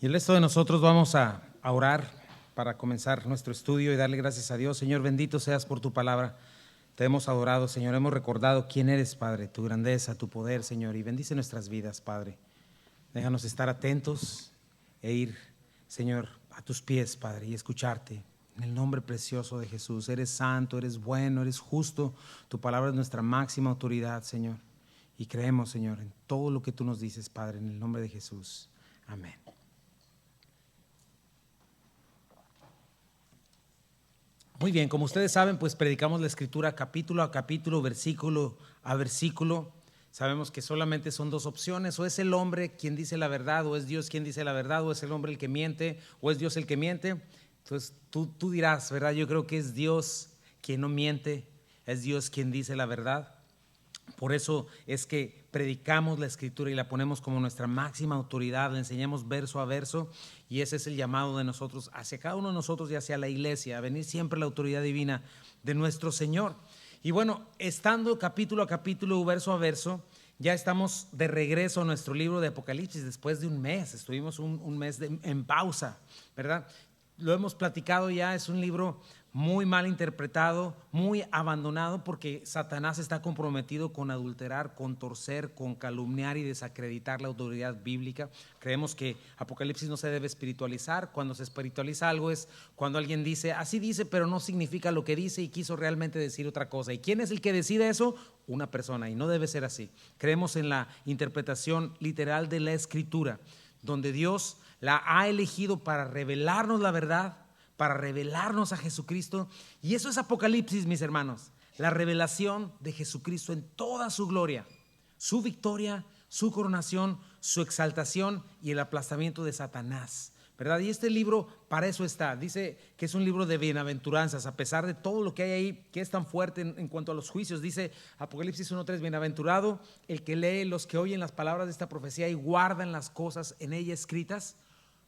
Y el resto de nosotros vamos a orar para comenzar nuestro estudio y darle gracias a Dios. Señor, bendito seas por tu palabra. Te hemos adorado, Señor, hemos recordado quién eres, Padre, tu grandeza, tu poder, Señor, y bendice nuestras vidas, Padre. Déjanos estar atentos e ir, Señor, a tus pies, Padre, y escucharte. En el nombre precioso de Jesús, eres santo, eres bueno, eres justo. Tu palabra es nuestra máxima autoridad, Señor. Y creemos, Señor, en todo lo que tú nos dices, Padre, en el nombre de Jesús. Amén. Muy bien, como ustedes saben, pues predicamos la Escritura capítulo a capítulo, versículo a versículo. Sabemos que solamente son dos opciones: o es el hombre quien dice la verdad, o es Dios quien dice la verdad, o es el hombre el que miente, o es Dios el que miente. Entonces tú dirás, ¿verdad? Yo creo que es Dios quien no miente, es Dios quien dice la verdad. Por eso es que predicamos la Escritura y la ponemos como nuestra máxima autoridad, la enseñamos verso a verso, y ese es el llamado de nosotros, hacia cada uno de nosotros y hacia la iglesia, a venir siempre la autoridad divina de nuestro Señor. Y bueno, estando capítulo a capítulo, verso a verso, ya estamos de regreso a nuestro libro de Apocalipsis después de un mes. Estuvimos un mes en pausa, ¿verdad? Lo hemos platicado ya, es un libro muy mal interpretado, muy abandonado, porque Satanás está comprometido con adulterar, con torcer, con calumniar y desacreditar la autoridad bíblica. Creemos que Apocalipsis no se debe espiritualizar. Cuando se espiritualiza algo es cuando alguien dice, así dice, pero no significa lo que dice y quiso realmente decir otra cosa. ¿Y quién es el que decide eso? Una persona, y no debe ser así. Creemos en la interpretación literal de la Escritura, donde Dios la ha elegido para revelarnos la verdad, para revelarnos a Jesucristo. Y eso es Apocalipsis, mis hermanos, la revelación de Jesucristo en toda su gloria, su victoria, su coronación, su exaltación y el aplastamiento de Satanás, ¿verdad? Y este libro para eso está. Dice que es un libro de bienaventuranzas, a pesar de todo lo que hay ahí, que es tan fuerte en cuanto a los juicios. Dice Apocalipsis 1:3, bienaventurado el que lee, los que oyen las palabras de esta profecía y guardan las cosas en ella escritas,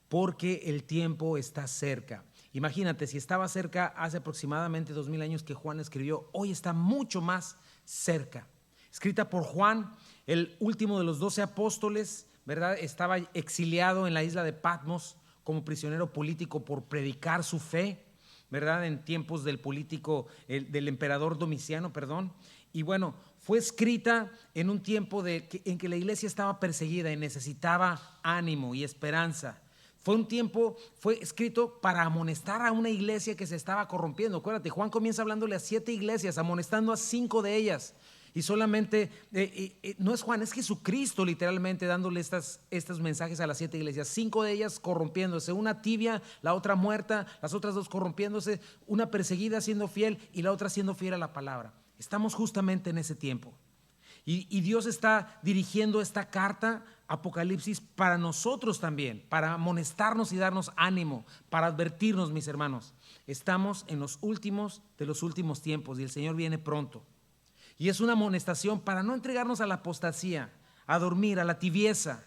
porque el tiempo está cerca. Imagínate, si estaba cerca hace aproximadamente 2000 años que Juan escribió, hoy está mucho más cerca. Escrita por Juan, el último de los 12 apóstoles, ¿verdad? Estaba exiliado en la isla de Patmos como prisionero político por predicar su fe, ¿verdad? En tiempos del del emperador Domiciano, perdón. Y bueno, fue escrita en un tiempo en que la iglesia estaba perseguida y necesitaba ánimo y esperanza. Fue escrito para amonestar a una iglesia que se estaba corrompiendo. Acuérdate, Juan comienza hablándole a 7 iglesias, amonestando a 5 de ellas. Y solamente, no es Juan, es Jesucristo literalmente dándole estos mensajes a las 7 iglesias. 5 de ellas corrompiéndose, una tibia, la otra muerta, las otras 2 corrompiéndose, una perseguida siendo fiel y la otra siendo fiel a la palabra. Estamos justamente en ese tiempo. Y Dios está dirigiendo esta carta, Apocalipsis, para nosotros también, para amonestarnos y darnos ánimo, para advertirnos, mis hermanos. Estamos en los últimos de los últimos tiempos y el Señor viene pronto. Y es una amonestación para no entregarnos a la apostasía, a dormir, a la tibieza,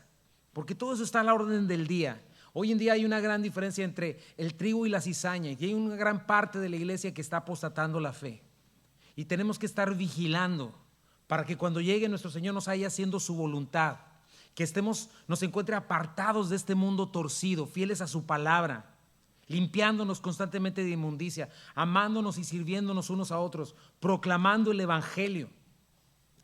porque todo eso está a la orden del día. Hoy en día hay una gran diferencia entre el trigo y la cizaña, y hay una gran parte de la iglesia que está apostatando la fe. Y tenemos que estar vigilando para que cuando llegue nuestro Señor nos haya haciendo su voluntad, que nos encuentre apartados de este mundo torcido, fieles a su palabra, limpiándonos constantemente de inmundicia, amándonos y sirviéndonos unos a otros, proclamando el evangelio.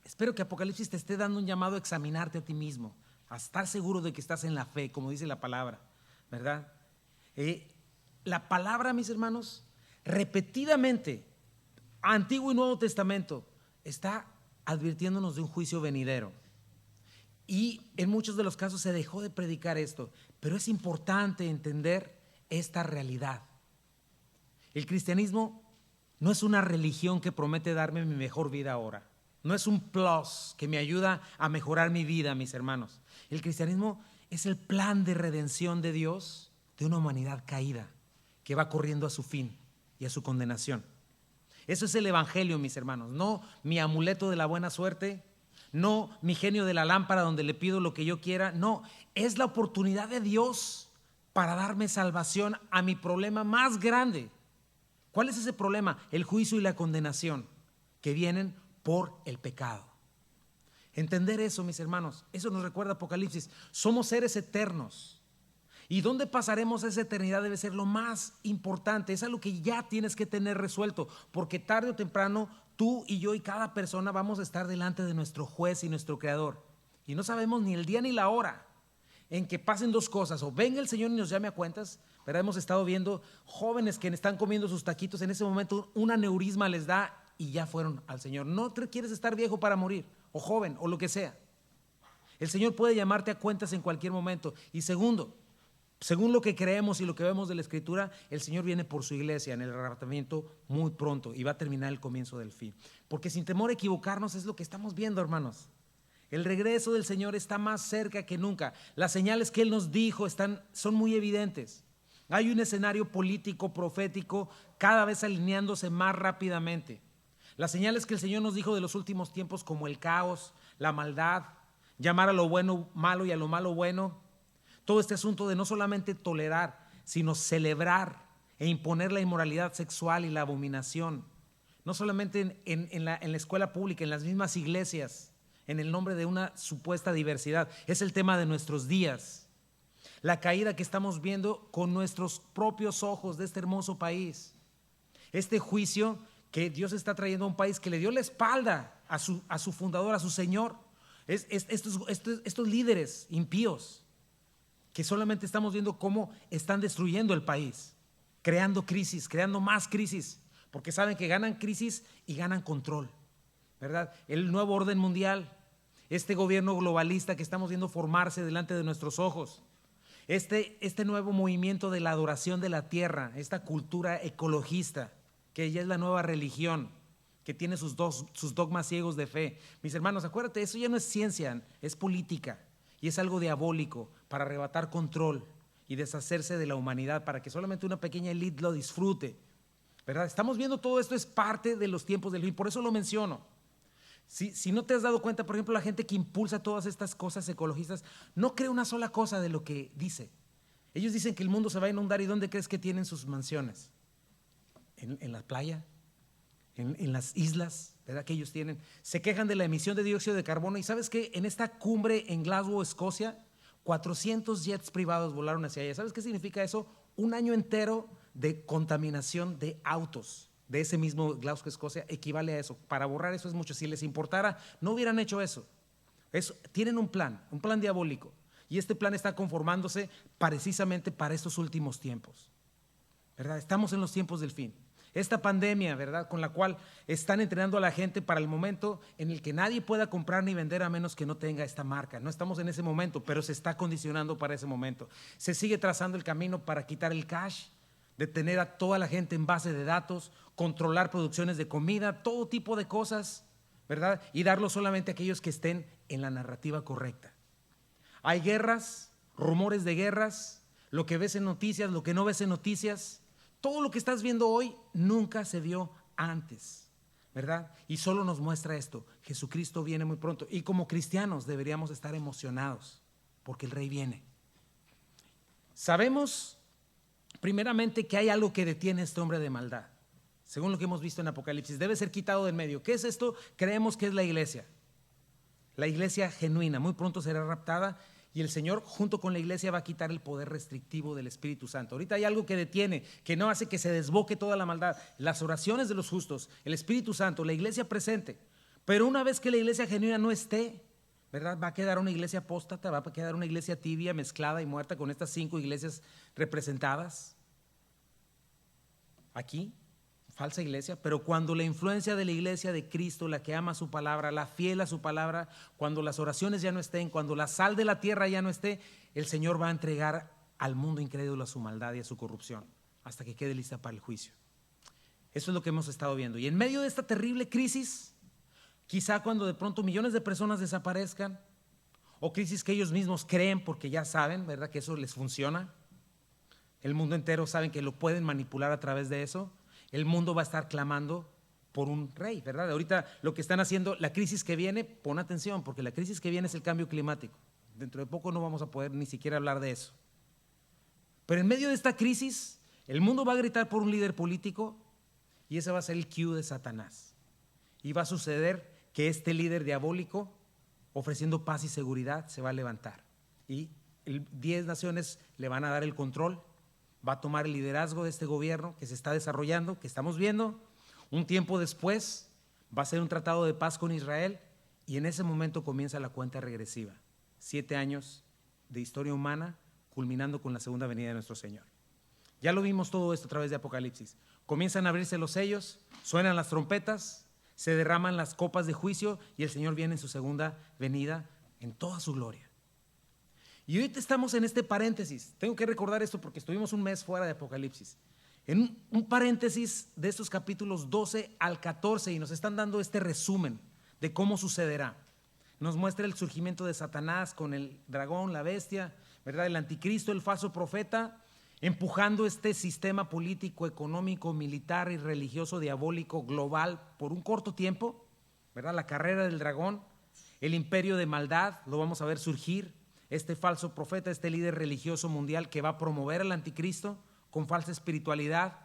Espero que Apocalipsis te esté dando un llamado a examinarte a ti mismo, a estar seguro de que estás en la fe, como dice la palabra, ¿verdad? La palabra, mis hermanos, repetidamente, Antiguo y Nuevo Testamento, está advirtiéndonos de un juicio venidero. Y en muchos de los casos se dejó de predicar esto, pero es importante entender esta realidad. El cristianismo no es una religión que promete darme mi mejor vida ahora. No es un plus que me ayuda a mejorar mi vida, mis hermanos. El cristianismo es el plan de redención de Dios de una humanidad caída que va corriendo a su fin y a su condenación. Eso es el evangelio, mis hermanos. No mi amuleto de la buena suerte, no mi genio de la lámpara donde le pido lo que yo quiera. No, es la oportunidad de Dios para darme salvación a mi problema más grande. ¿Cuál es ese problema? El juicio y la condenación que vienen por el pecado. Entender eso, mis hermanos, eso nos recuerda Apocalipsis. Somos seres eternos. ¿Y dónde pasaremos esa eternidad? Debe ser lo más importante. Es algo que ya tienes que tener resuelto, porque tarde o temprano tú y yo y cada persona vamos a estar delante de nuestro juez y nuestro creador. Y no sabemos ni el día ni la hora en que pasen dos cosas: o venga el Señor y nos llame a cuentas, ¿verdad? Hemos estado viendo jóvenes que están comiendo sus taquitos, en ese momento un aneurisma les da y ya fueron al Señor. No quieres estar viejo para morir, o joven, o lo que sea. El Señor puede llamarte a cuentas en cualquier momento. Y segundo, según lo que creemos y lo que vemos de la Escritura, el Señor viene por su iglesia en el arrebatamiento muy pronto y va a terminar el comienzo del fin. Porque sin temor a equivocarnos es lo que estamos viendo, hermanos. El regreso del Señor está más cerca que nunca. Las señales que Él nos dijo son muy evidentes. Hay un escenario político, profético, cada vez alineándose más rápidamente. Las señales que el Señor nos dijo de los últimos tiempos, como el caos, la maldad, llamar a lo bueno malo y a lo malo bueno. Todo este asunto de no solamente tolerar, sino celebrar e imponer la inmoralidad sexual y la abominación. No solamente en la escuela pública, en las mismas iglesias, en el nombre de una supuesta diversidad. Es el tema de nuestros días. La caída que estamos viendo con nuestros propios ojos de este hermoso país. Este juicio que Dios está trayendo a un país que le dio la espalda a su fundador, a su Señor. Estos líderes impíos que solamente estamos viendo cómo están destruyendo el país, creando crisis, creando más crisis, porque saben que ganan crisis y ganan control, ¿verdad? El nuevo orden mundial, este gobierno globalista que estamos viendo formarse delante de nuestros ojos, este nuevo movimiento de la adoración de la tierra, esta cultura ecologista, que ya es la nueva religión, que tiene sus dogmas ciegos de fe. Mis hermanos, acuérdate, eso ya no es ciencia, es política. Y es algo diabólico para arrebatar control y deshacerse de la humanidad para que solamente una pequeña élite lo disfrute, ¿verdad? Estamos viendo todo esto, es parte de los tiempos del fin, por eso lo menciono. Si no te has dado cuenta, por ejemplo, la gente que impulsa todas estas cosas ecologistas no cree una sola cosa de lo que dice. Ellos dicen que el mundo se va a inundar. ¿Y dónde crees que tienen sus mansiones? En la playa, en las islas, ¿verdad? Que ellos tienen. Se quejan de la emisión de dióxido de carbono. ¿Y sabes qué? En esta cumbre en Glasgow, Escocia, 400 jets privados volaron hacia allá. ¿Sabes qué significa eso? Un año entero de contaminación de autos de ese mismo Glasgow, Escocia, equivale a eso. Para borrar eso es mucho. Si les importara, no hubieran hecho eso. Tienen un plan diabólico. Y este plan está conformándose precisamente para estos últimos tiempos, ¿verdad? Estamos en los tiempos del fin. Esta pandemia, ¿verdad?, con la cual están entrenando a la gente para el momento en el que nadie pueda comprar ni vender a menos que no tenga esta marca. No estamos en ese momento, pero se está condicionando para ese momento. Se sigue trazando el camino para quitar el cash, detener a toda la gente en base de datos, controlar producciones de comida, todo tipo de cosas, ¿verdad? Y darlo solamente a aquellos que estén en la narrativa correcta. Hay guerras, rumores de guerras, lo que ves en noticias, lo que no ves en noticias. Todo lo que estás viendo hoy nunca se vio antes, ¿verdad? Y solo nos muestra esto: Jesucristo viene muy pronto. Y como cristianos deberíamos estar emocionados porque el Rey viene. Sabemos primeramente que hay algo que detiene a este hombre de maldad. Según lo que hemos visto en Apocalipsis, debe ser quitado del medio. ¿Qué es esto? Creemos que es la iglesia genuina. Muy pronto será raptada. Y el Señor junto con la iglesia va a quitar el poder restrictivo del Espíritu Santo. Ahorita hay algo que detiene, que no hace que se desboque toda la maldad. Las oraciones de los justos, el Espíritu Santo, la iglesia presente. Pero una vez que la iglesia genuina no esté, ¿verdad?, va a quedar una iglesia apóstata, va a quedar una iglesia tibia, mezclada y muerta con estas 5 iglesias representadas aquí. Falsa iglesia. Pero cuando la influencia de la iglesia de Cristo, la que ama su palabra, la fiel a su palabra, cuando las oraciones ya no estén, cuando la sal de la tierra ya no esté, el Señor va a entregar al mundo incrédulo a su maldad y a su corrupción hasta que quede lista para el juicio. Eso es lo que hemos estado viendo. Y en medio de esta terrible crisis, quizá cuando de pronto millones de personas desaparezcan, o crisis que ellos mismos creen porque ya saben, ¿verdad?, que eso les funciona, el mundo entero saben que lo pueden manipular a través de eso. El mundo va a estar clamando por un rey, ¿verdad? Ahorita lo que están haciendo, la crisis que viene, pon atención, porque la crisis que viene es el cambio climático. Dentro de poco no vamos a poder ni siquiera hablar de eso. Pero en medio de esta crisis, el mundo va a gritar por un líder político y ese va a ser el cue de Satanás. Y va a suceder que este líder diabólico, ofreciendo paz y seguridad, se va a levantar. Y 10 naciones le van a dar el control, va a tomar el liderazgo de este gobierno que se está desarrollando, que estamos viendo. Un tiempo después va a ser un tratado de paz con Israel y en ese momento comienza la cuenta regresiva. 7 años de historia humana culminando con la segunda venida de nuestro Señor. Ya lo vimos todo esto a través de Apocalipsis. Comienzan a abrirse los sellos, suenan las trompetas, se derraman las copas de juicio y el Señor viene en su segunda venida en toda su gloria. Y ahorita estamos en este paréntesis. Tengo que recordar esto porque estuvimos un mes fuera de Apocalipsis. En un paréntesis de estos capítulos 12 al 14 y nos están dando este resumen de cómo sucederá. Nos muestra el surgimiento de Satanás con el dragón, la bestia, ¿verdad? El anticristo, el falso profeta, empujando este sistema político, económico, militar y religioso diabólico global por un corto tiempo, ¿verdad? La carrera del dragón, el imperio de maldad, lo vamos a ver surgir, este falso profeta, este líder religioso mundial que va a promover al anticristo con falsa espiritualidad,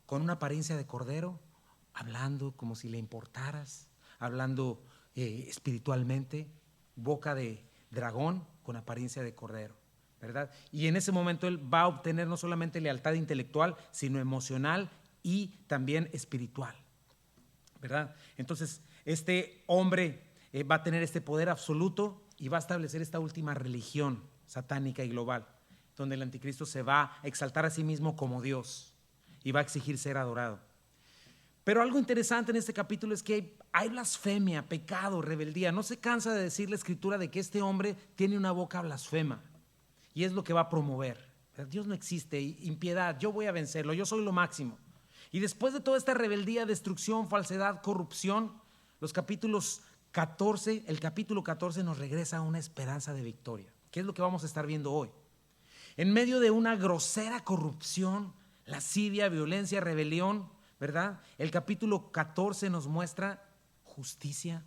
con una apariencia de cordero, hablando como si le importaras, hablando espiritualmente, boca de dragón con apariencia de cordero, ¿verdad? Y en ese momento él va a obtener no solamente lealtad intelectual, sino emocional y también espiritual, ¿verdad? Entonces, este hombre va a tener este poder absoluto y va a establecer esta última religión satánica y global, donde el anticristo se va a exaltar a sí mismo como Dios y va a exigir ser adorado. Pero algo interesante en este capítulo es que hay blasfemia, pecado, rebeldía. No se cansa de decir la Escritura de que este hombre tiene una boca blasfema y es lo que va a promover. Dios no existe, impiedad, yo voy a vencerlo, yo soy lo máximo. Y después de toda esta rebeldía, destrucción, falsedad, corrupción, los capítulos 14, el capítulo 14 nos regresa a una esperanza de victoria, que es lo que vamos a estar viendo hoy. En medio de una grosera corrupción, lascivia, violencia, rebelión, ¿verdad? El capítulo 14 nos muestra justicia,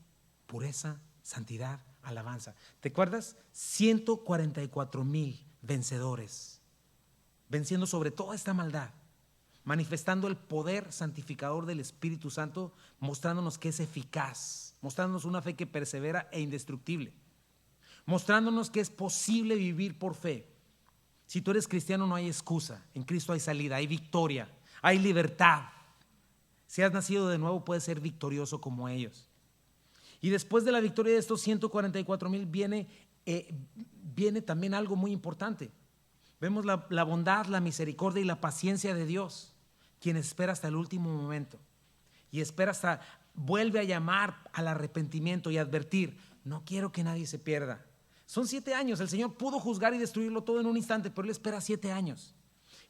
pureza, santidad, alabanza. ¿Te acuerdas? 144,000 vencedores, venciendo sobre toda esta maldad, manifestando el poder santificador del Espíritu Santo, mostrándonos que es eficaz, mostrándonos una fe que persevera e indestructible, mostrándonos que es posible vivir por fe. Si tú eres cristiano no hay excusa, en Cristo hay salida, hay victoria, hay libertad. Si has nacido de nuevo puedes ser victorioso como ellos. Y después de la victoria de estos 144,000 viene también algo muy importante. Vemos la bondad, la misericordia y la paciencia de Dios, quien espera hasta el último momento y espera hasta, vuelve a llamar al arrepentimiento y advertir, no quiero que nadie se pierda. Son 7 años, el Señor pudo juzgar y destruirlo todo en un instante, pero Él espera 7 años.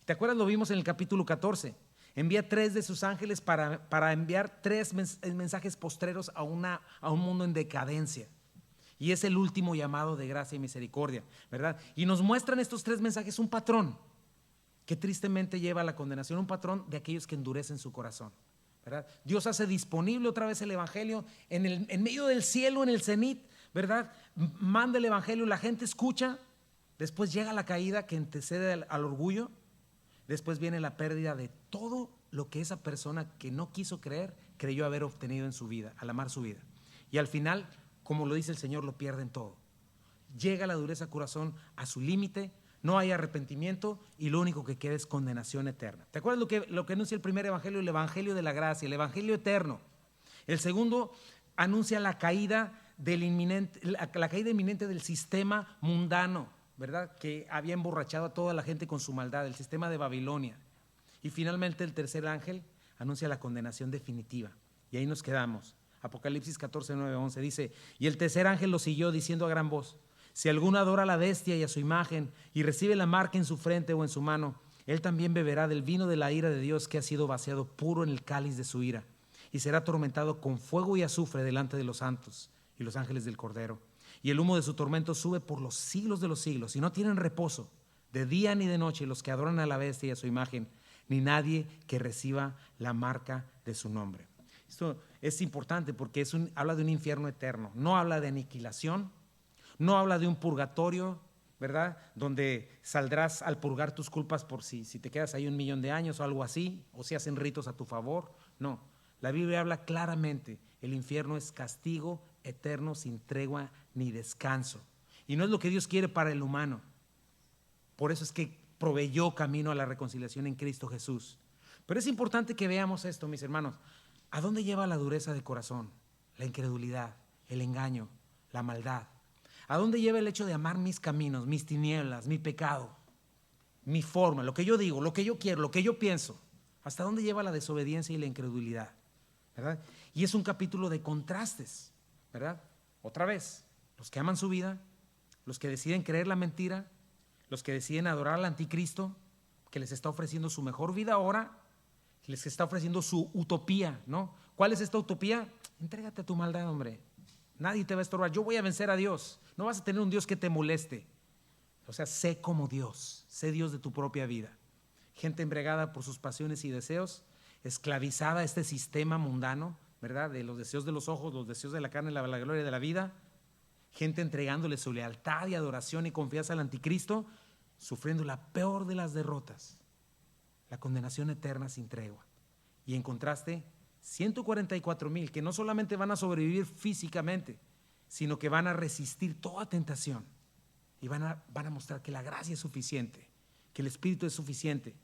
¿Te acuerdas? Lo vimos en el capítulo 14. Envía 3 de sus ángeles para enviar 3 mensajes postreros a un mundo en decadencia. Y es el último llamado de gracia y misericordia, ¿verdad? Y nos muestran estos 3 mensajes un patrón que tristemente lleva a la condenación, un patrón de aquellos que endurecen su corazón, ¿verdad? Dios hace disponible otra vez el evangelio en medio del cielo, en el cenit, ¿verdad? Manda el evangelio, la gente escucha, después llega la caída que antecede al orgullo, después viene la pérdida de todo lo que esa persona que no quiso creer, creyó haber obtenido en su vida, al amar su vida. Y al final, como lo dice el Señor, lo pierden todo. Llega la dureza de corazón a su límite, no hay arrepentimiento y lo único que queda es condenación eterna. ¿Te acuerdas lo que anuncia el primer evangelio? El evangelio de la gracia, el evangelio eterno. El segundo anuncia la caída inminente del sistema mundano, ¿verdad? Que había emborrachado a toda la gente con su maldad, el sistema de Babilonia. Y finalmente el tercer ángel anuncia la condenación definitiva. Y ahí nos quedamos. Apocalipsis 14, 9, 11 dice, y el tercer ángel lo siguió diciendo a gran voz, si alguno adora a la bestia y a su imagen y recibe la marca en su frente o en su mano, él también beberá del vino de la ira de Dios que ha sido vaciado puro en el cáliz de su ira y será atormentado con fuego y azufre delante de los santos y los ángeles del Cordero. Y el humo de su tormento sube por los siglos de los siglos y no tienen reposo de día ni de noche los que adoran a la bestia y a su imagen, ni nadie que reciba la marca de su nombre. Esto es importante porque habla de un infierno eterno, no habla de aniquilación, no habla de un purgatorio, ¿verdad? Donde saldrás al purgar tus culpas por si te quedas ahí 1,000,000 de años o algo así, o si hacen ritos a tu favor. No, la Biblia habla claramente, el infierno es castigo eterno sin tregua ni descanso. Y no es lo que Dios quiere para el humano. Por eso es que proveyó camino a la reconciliación en Cristo Jesús. Pero es importante que veamos esto, mis hermanos. ¿A dónde lleva la dureza de corazón, la incredulidad, el engaño, la maldad? ¿A dónde lleva el hecho de amar mis caminos, mis tinieblas, mi pecado, mi forma, lo que yo digo, lo que yo quiero, lo que yo pienso? ¿Hasta dónde lleva la desobediencia y la incredulidad? ¿Verdad? Y es un capítulo de contrastes, ¿verdad? Otra vez, los que aman su vida, los que deciden creer la mentira, los que deciden adorar al anticristo, que les está ofreciendo su mejor vida ahora, que les está ofreciendo su utopía, ¿no? ¿Cuál es esta utopía? Entrégate a tu maldad, hombre. Nadie te va a estorbar. Yo voy a vencer a Dios. No vas a tener un Dios que te moleste. O sea, sé como Dios. Sé Dios de tu propia vida. Gente embriagada por sus pasiones y deseos, esclavizada a este sistema mundano, ¿verdad? De los deseos de los ojos, los deseos de la carne, la gloria de la vida. Gente entregándole su lealtad y adoración y confianza al anticristo, sufriendo la peor de las derrotas, la condenación eterna sin tregua. Y en contraste, 144,000 que no solamente van a sobrevivir físicamente, sino que van a resistir toda tentación y van a mostrar que la gracia es suficiente, que el Espíritu es suficiente.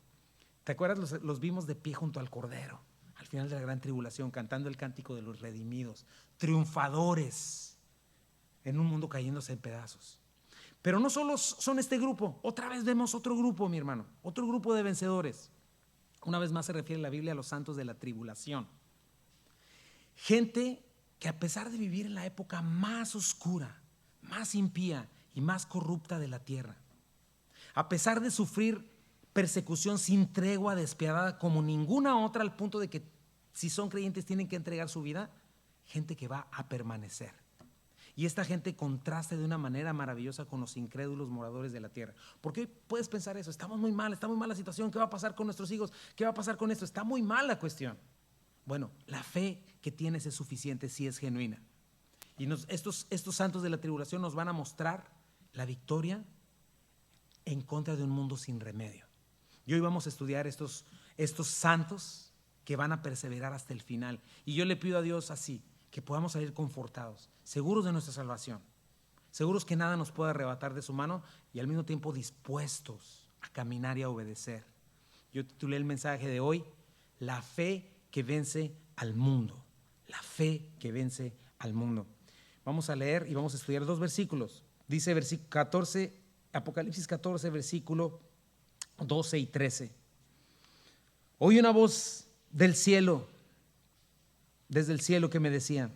¿Te acuerdas? Los vimos de pie junto al Cordero, al final de la gran tribulación, cantando el cántico de los redimidos, triunfadores en un mundo cayéndose en pedazos. Pero no solo son este grupo, otra vez vemos otro grupo, mi hermano, otro grupo de vencedores. Una vez más se refiere la Biblia a los santos de la tribulación. Gente que a pesar de vivir en la época más oscura, más impía y más corrupta de la tierra, a pesar de sufrir persecución sin tregua, despiadada como ninguna otra, al punto de que si son creyentes tienen que entregar su vida, gente que va a permanecer. Y esta gente contrasta de una manera maravillosa con los incrédulos moradores de la tierra. Porque hoy puedes pensar eso, está muy mal la situación, ¿qué va a pasar con nuestros hijos? ¿Qué va a pasar con esto? Está muy mal la cuestión. Bueno, la fe que tienes es suficiente si es genuina. Y estos santos de la tribulación nos van a mostrar la victoria en contra de un mundo sin remedio. Y hoy vamos a estudiar estos santos que van a perseverar hasta el final. Y yo le pido a Dios así, que podamos salir confortados, seguros de nuestra salvación, seguros que nada nos pueda arrebatar de su mano y al mismo tiempo dispuestos a caminar y a obedecer. Yo titulé el mensaje de hoy, la fe que vence al mundo, la fe que vence al mundo. Vamos a leer y vamos a estudiar 2 versículos. Dice versículo 14, Apocalipsis 14, versículo 12 y 13. Oí una voz del cielo, desde el cielo, que me decía,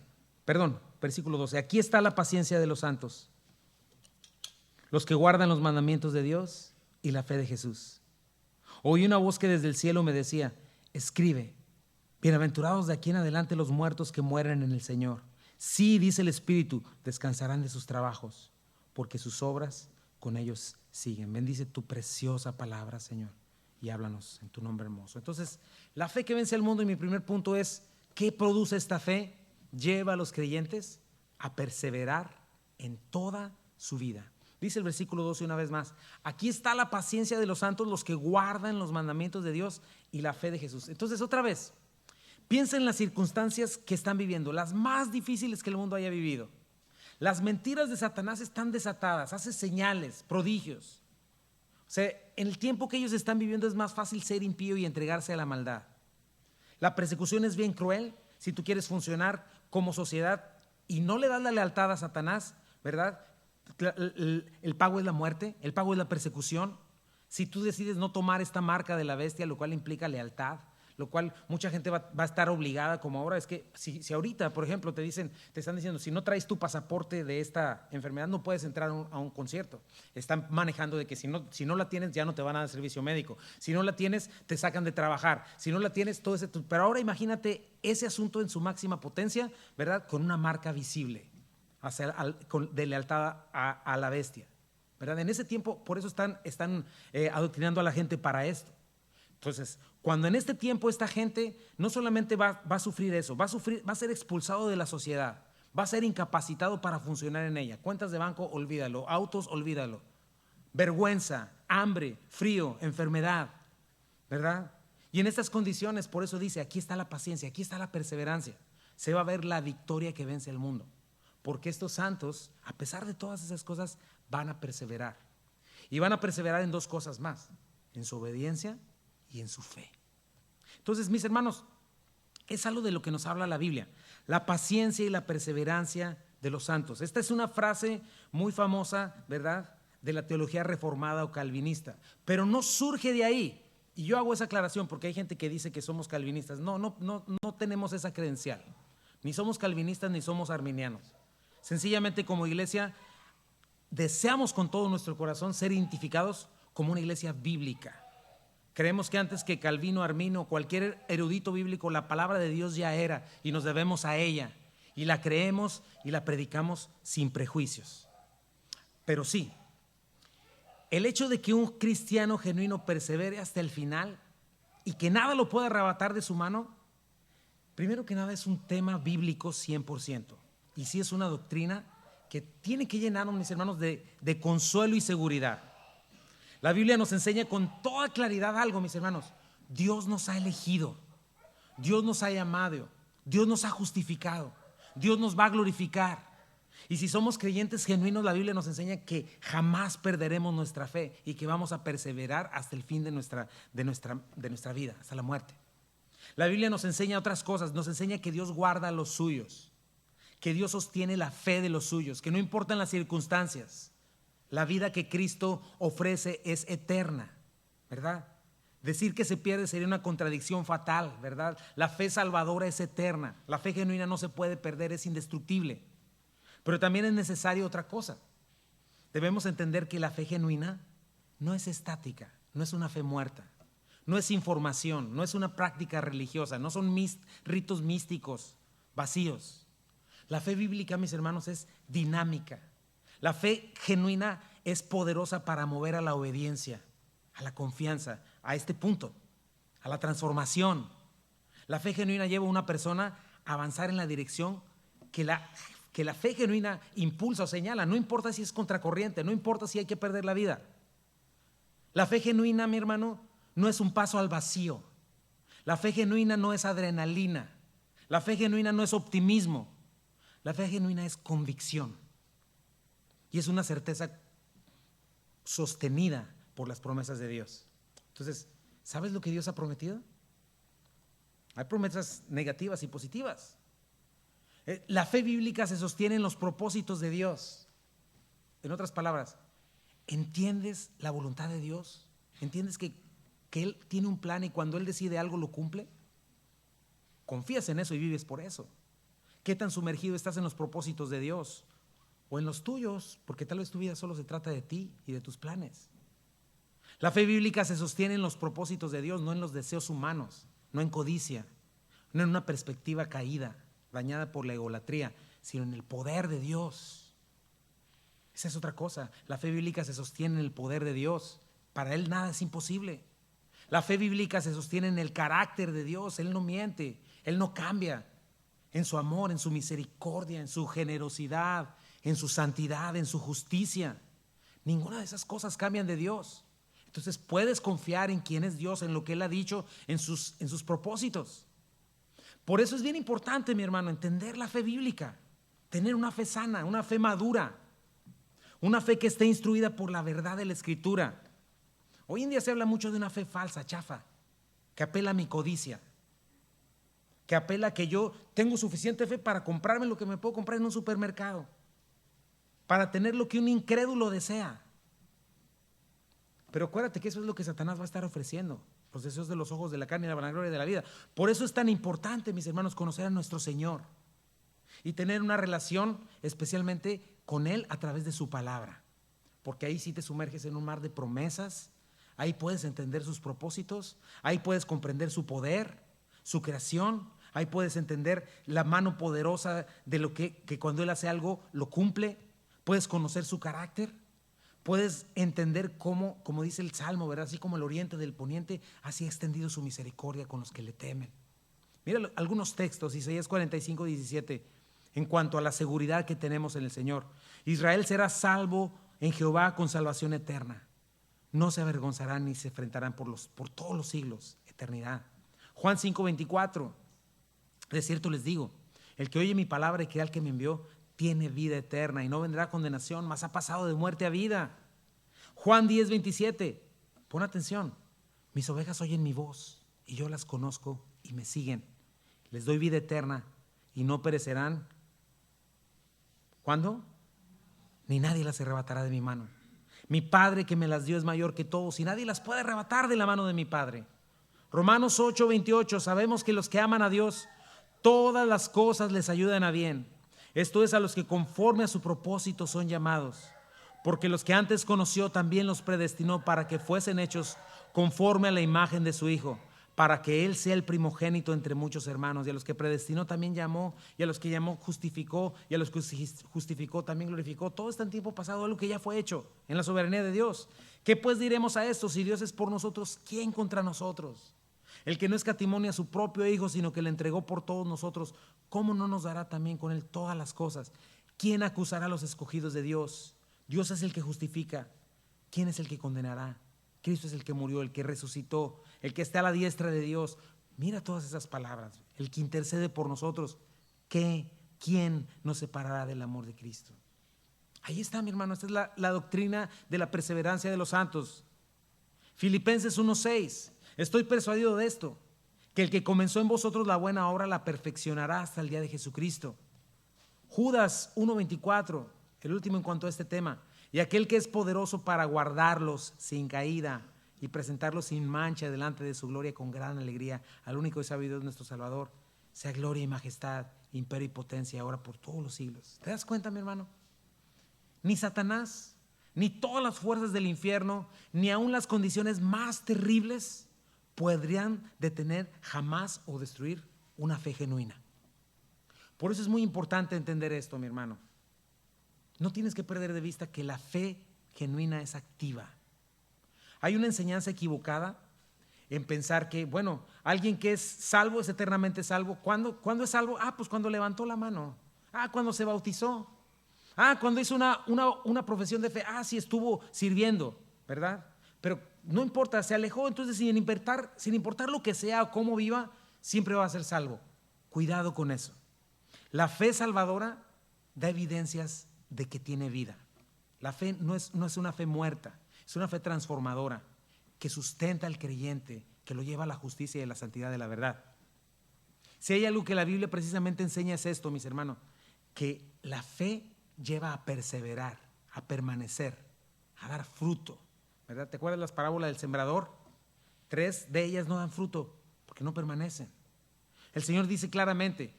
versículo 12, aquí está la paciencia de los santos, los que guardan los mandamientos de Dios y la fe de Jesús. Oí una voz que desde el cielo me decía, escribe, bienaventurados de aquí en adelante los muertos que mueren en el Señor. Sí, dice el Espíritu, descansarán de sus trabajos, porque sus obras con ellos siguen. Bendice tu preciosa palabra, Señor, y háblanos en tu nombre hermoso. Entonces, la fe que vence al mundo, y mi primer punto es, ¿qué produce esta fe? Lleva a los creyentes a perseverar en toda su vida. Dice el versículo 12 una vez más, aquí está la paciencia de los santos, los que guardan los mandamientos de Dios y la fe de Jesús. Entonces, otra vez, piensa en las circunstancias que están viviendo, las más difíciles que el mundo haya vivido. Las mentiras de Satanás están desatadas, hace señales, prodigios. O sea, en el tiempo que ellos están viviendo es más fácil ser impío y entregarse a la maldad. La persecución es bien cruel. Si tú quieres funcionar como sociedad y no le das la lealtad a Satanás, ¿verdad? El pago es la muerte, el pago es la persecución. Si tú decides no tomar esta marca de la bestia, lo cual implica lealtad, lo cual mucha gente va a estar obligada, como ahora, es que si ahorita, por ejemplo, te están diciendo, si no traes tu pasaporte de esta enfermedad, no puedes entrar a un concierto. Están manejando de que si no la tienes, ya no te van a dar servicio médico. Si no la tienes, te sacan de trabajar. Si no la tienes, todo ese. Pero ahora imagínate ese asunto en su máxima potencia, ¿verdad? Con una marca visible de lealtad a la bestia, ¿verdad? En ese tiempo, por eso están adoctrinando a la gente para esto. Entonces, cuando en este tiempo esta gente no solamente va a sufrir eso, va a ser expulsado de la sociedad, va a ser incapacitado para funcionar en ella. Cuentas de banco, olvídalo. Autos, olvídalo. Vergüenza, hambre, frío, enfermedad, ¿verdad? Y en estas condiciones, por eso dice, aquí está la paciencia, aquí está la perseverancia. Se va a ver la victoria que vence el mundo. Porque estos santos, a pesar de todas esas cosas, van a perseverar. Y van a perseverar en dos cosas más, en su obediencia y en su fe. Entonces, mis hermanos, es algo de lo que nos habla la Biblia, la paciencia y la perseverancia de los santos. Esta es una frase muy famosa, ¿verdad?, de la teología reformada o calvinista, pero no surge de ahí. Y yo hago esa aclaración porque hay gente que dice que somos calvinistas. No tenemos esa credencial. Ni somos calvinistas ni somos arminianos. Sencillamente, como iglesia, deseamos con todo nuestro corazón ser identificados como una iglesia bíblica. Creemos que antes que Calvino, Arminio, cualquier erudito bíblico, la palabra de Dios ya era y nos debemos a ella. Y la creemos y la predicamos sin prejuicios. Pero sí, el hecho de que un cristiano genuino persevere hasta el final y que nada lo pueda arrebatar de su mano, primero que nada es un tema bíblico 100%. Y sí es una doctrina que tiene que llenarnos, mis hermanos, de consuelo y seguridad. La Biblia nos enseña con toda claridad algo, mis hermanos. Dios nos ha elegido, Dios nos ha llamado, Dios nos ha justificado, Dios nos va a glorificar. Y si somos creyentes genuinos, la Biblia nos enseña que jamás perderemos nuestra fe y que vamos a perseverar hasta el fin de nuestra vida, hasta la muerte. La Biblia nos enseña otras cosas, nos enseña que Dios guarda a los suyos, que Dios sostiene la fe de los suyos, que no importan las circunstancias, la vida que Cristo ofrece es eterna, ¿verdad? Decir que se pierde sería una contradicción fatal, ¿verdad? La fe salvadora es eterna, la fe genuina no se puede perder, es indestructible. Pero también es necesario otra cosa. Debemos entender que la fe genuina no es estática, no es una fe muerta, no es información, no es una práctica religiosa, no son ritos místicos vacíos. La fe bíblica, mis hermanos, es dinámica. La fe genuina es poderosa para mover a la obediencia, a la confianza, a este punto, a la transformación. La fe genuina lleva a una persona a avanzar en la dirección que la fe genuina impulsa o señala. No importa si es contracorriente, no importa si hay que perder la vida. La fe genuina, mi hermano, no es un paso al vacío. La fe genuina no es adrenalina. La fe genuina no es optimismo. La fe genuina es convicción. Y es una certeza sostenida por las promesas de Dios. Entonces, ¿sabes lo que Dios ha prometido? Hay promesas negativas y positivas. La fe bíblica se sostiene en los propósitos de Dios. En otras palabras, ¿entiendes la voluntad de Dios? ¿Entiendes que Él tiene un plan y cuando Él decide algo lo cumple? Confías en eso y vives por eso. ¿Qué tan sumergido estás en los propósitos de Dios? O en los tuyos, porque tal vez tu vida solo se trata de ti y de tus planes. La fe bíblica se sostiene en los propósitos de Dios, no en los deseos humanos, no en codicia, no en una perspectiva caída, dañada por la egolatría, sino en el poder de Dios. Esa es otra cosa. La fe bíblica se sostiene en el poder de Dios. Para Él nada es imposible. La fe bíblica se sostiene en el carácter de Dios. Él no miente, Él no cambia. En su amor, en su misericordia, en su generosidad, en su santidad, en su justicia. Ninguna de esas cosas cambian de Dios. Entonces puedes confiar en quién es Dios, en lo que Él ha dicho, en sus propósitos. Por eso es bien importante, mi hermano, entender la fe bíblica, tener una fe sana, una fe madura, una fe que esté instruida por la verdad de la Escritura. Hoy en día se habla mucho de una fe falsa, chafa, que apela a mi codicia, que apela a que yo tengo suficiente fe para comprarme lo que me puedo comprar en un supermercado, para tener lo que un incrédulo desea. Pero acuérdate que eso es lo que Satanás va a estar ofreciendo, los deseos de los ojos, de la carne y la vanagloria de la vida. Por eso es tan importante, mis hermanos, conocer a nuestro Señor y tener una relación especialmente con Él a través de su palabra, porque ahí sí te sumerges en un mar de promesas, ahí puedes entender sus propósitos, ahí puedes comprender su poder, su creación, ahí puedes entender la mano poderosa de lo que cuando Él hace algo lo cumple, puedes conocer su carácter. Puedes entender cómo, como dice el Salmo, ¿verdad? Así como el oriente del poniente, así ha extendido su misericordia con los que le temen. Mira algunos textos, Isaías 45:17, en cuanto a la seguridad que tenemos en el Señor. Israel será salvo en Jehová con salvación eterna. No se avergonzarán ni se enfrentarán por todos los siglos, eternidad. Juan 5:24, de cierto les digo, el que oye mi palabra y cree al que me envió, tiene vida eterna y no vendrá condenación, mas ha pasado de muerte a vida. Juan 10:27, pon atención. Mis ovejas oyen mi voz y yo las conozco y me siguen. Les doy vida eterna y no perecerán. ¿Cuándo? Ni nadie las arrebatará de mi mano. Mi Padre que me las dio es mayor que todos y nadie las puede arrebatar de la mano de mi Padre. Romanos 8:28, sabemos que los que aman a Dios, todas las cosas les ayudan a bien. Esto es, a los que conforme a su propósito son llamados. Porque los que antes conoció también los predestinó para que fuesen hechos conforme a la imagen de su Hijo, para que Él sea el primogénito entre muchos hermanos. Y a los que predestinó también llamó, y a los que llamó justificó, y a los que justificó también glorificó. Todo está en tiempo pasado, algo que ya fue hecho en la soberanía de Dios. ¿Qué pues diremos a esto? Si Dios es por nosotros, ¿quién contra nosotros? El que no escatimó ni a su propio Hijo, sino que le entregó por todos nosotros, ¿cómo no nos dará también con Él todas las cosas? ¿Quién acusará a los escogidos de Dios? Dios es el que justifica. ¿Quién es el que condenará? Cristo es el que murió, el que resucitó, el que está a la diestra de Dios. Mira todas esas palabras. El que intercede por nosotros. ¿Quién nos separará del amor de Cristo? Ahí está, mi hermano. Esta es la doctrina de la perseverancia de los santos. Filipenses 1:6. Estoy persuadido de esto, que el que comenzó en vosotros la buena obra la perfeccionará hasta el día de Jesucristo. Judas 1:24. El último en cuanto a este tema. Y aquel que es poderoso para guardarlos sin caída y presentarlos sin mancha delante de su gloria con gran alegría, al único y sabio Dios nuestro Salvador, sea gloria y majestad, imperio y potencia ahora por todos los siglos. ¿Te das cuenta, mi hermano? Ni Satanás, ni todas las fuerzas del infierno, ni aun las condiciones más terribles podrían detener jamás o destruir una fe genuina. Por eso es muy importante entender esto, mi hermano. No tienes que perder de vista que la fe genuina es activa. Hay una enseñanza equivocada en pensar que, bueno, alguien que es salvo es eternamente salvo. ¿Cuándo es salvo? Pues cuando levantó la mano. Cuando se bautizó. Cuando hizo una profesión de fe. Sí estuvo sirviendo, ¿verdad? Pero no importa, se alejó, entonces sin importar lo que sea o cómo viva, siempre va a ser salvo. Cuidado con eso. La fe salvadora da evidencias de que tiene vida. La fe no es una fe muerta, es una fe transformadora que sustenta al creyente, que lo lleva a la justicia y a la santidad de la verdad. Si hay algo que la Biblia precisamente enseña es esto, mis hermanos, que la fe lleva a perseverar, a permanecer, a dar fruto, ¿verdad? ¿Te acuerdas las parábolas del sembrador? 3 de ellas no dan fruto porque no permanecen. El Señor dice claramente,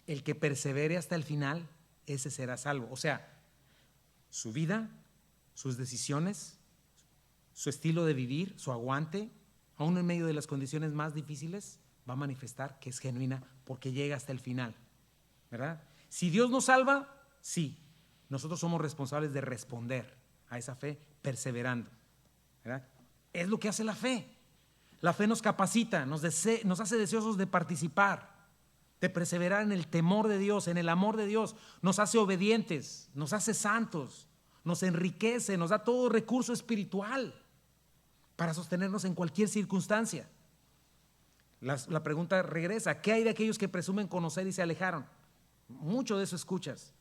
el que persevere hasta el final, ese será salvo. O sea, su vida, sus decisiones, su estilo de vivir, su aguante, aún en medio de las condiciones más difíciles, va a manifestar que es genuina porque llega hasta el final, ¿verdad? Si Dios nos salva, sí, nosotros somos responsables de responder a esa fe perseverando, ¿verdad? Es lo que hace la fe. La fe nos capacita, nos hace deseosos de participar, de perseverar en el temor de Dios, en el amor de Dios. Nos hace obedientes, nos hace santos, nos enriquece, nos da todo recurso espiritual para sostenernos en cualquier circunstancia. La pregunta regresa, ¿qué hay de aquellos que presumen conocer y se alejaron? Mucho de eso escuchas.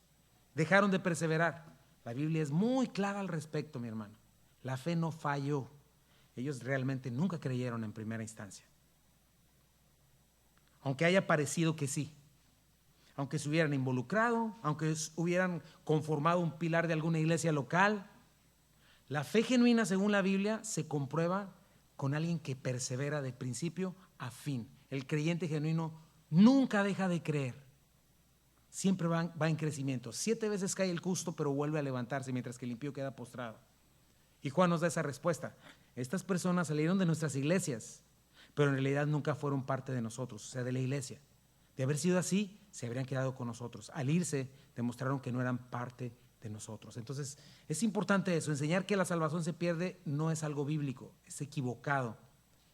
Dejaron de perseverar. La Biblia es muy clara al respecto, mi hermano. La fe no falló. Ellos realmente nunca creyeron en primera instancia. Aunque haya parecido que sí, aunque se hubieran involucrado, aunque hubieran conformado un pilar de alguna iglesia local, la fe genuina, según la Biblia, se comprueba con alguien que persevera de principio a fin. El creyente genuino nunca deja de creer, siempre va en crecimiento. 7 veces cae el justo, pero vuelve a levantarse, mientras que el impío queda postrado. Y Juan nos da esa respuesta. Estas personas salieron de nuestras iglesias, pero en realidad nunca fueron parte de nosotros, o sea, de la iglesia. De haber sido así, se habrían quedado con nosotros. Al irse, demostraron que no eran parte de nosotros. Entonces, es importante eso. Enseñar que la salvación se pierde no es algo bíblico, es equivocado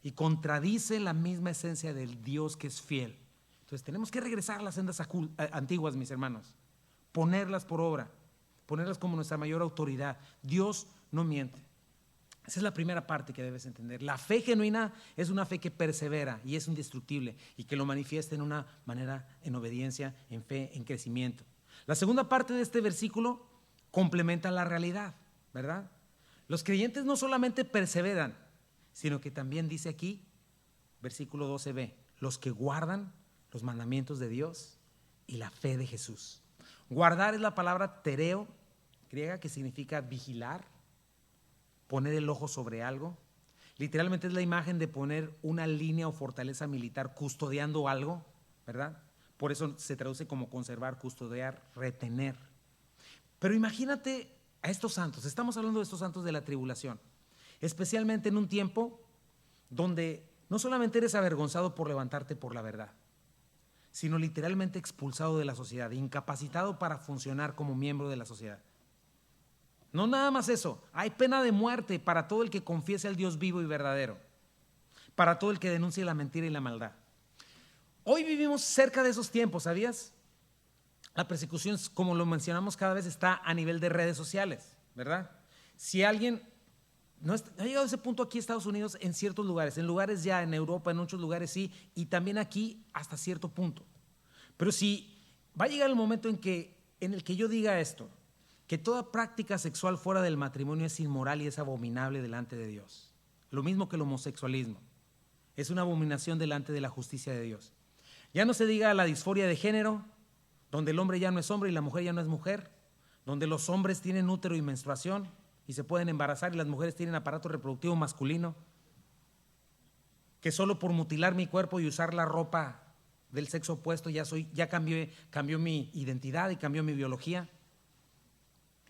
y contradice la misma esencia del Dios que es fiel. Entonces, tenemos que regresar a las sendas antiguas, mis hermanos, ponerlas por obra, ponerlas como nuestra mayor autoridad. Dios no miente. Esa es la primera parte que debes entender. La fe genuina es una fe que persevera y es indestructible y que lo manifiesta en una manera, en obediencia, en fe, en crecimiento. La segunda parte de este versículo complementa la realidad, ¿verdad? Los creyentes no solamente perseveran, sino que también dice aquí, versículo 12b, los que guardan los mandamientos de Dios y la fe de Jesús. Guardar es la palabra tereo, griega, que significa vigilar, poner el ojo sobre algo. Literalmente es la imagen de poner una línea o fortaleza militar custodiando algo, ¿verdad? Por eso se traduce como conservar, custodiar, retener. Pero imagínate a estos santos, estamos hablando de estos santos de la tribulación, especialmente en un tiempo donde no solamente eres avergonzado por levantarte por la verdad, sino literalmente expulsado de la sociedad, incapacitado para funcionar como miembro de la sociedad. No nada más eso, hay pena de muerte para todo el que confiese al Dios vivo y verdadero, para todo el que denuncie la mentira y la maldad. Hoy vivimos cerca de esos tiempos, ¿sabías? La persecución, como lo mencionamos cada vez, está a nivel de redes sociales, ¿verdad? Si alguien no ha llegado a ese punto aquí en Estados Unidos, en ciertos lugares, en lugares ya en Europa, en muchos lugares sí, y también aquí hasta cierto punto. Pero si va a llegar el momento en el que yo diga esto, que toda práctica sexual fuera del matrimonio es inmoral y es abominable delante de Dios. Lo mismo que el homosexualismo. Es una abominación delante de la justicia de Dios. Ya no se diga la disforia de género, donde el hombre ya no es hombre y la mujer ya no es mujer, donde los hombres tienen útero y menstruación y se pueden embarazar y las mujeres tienen aparato reproductivo masculino, que solo por mutilar mi cuerpo y usar la ropa del sexo opuesto ya cambió mi identidad y cambió mi biología,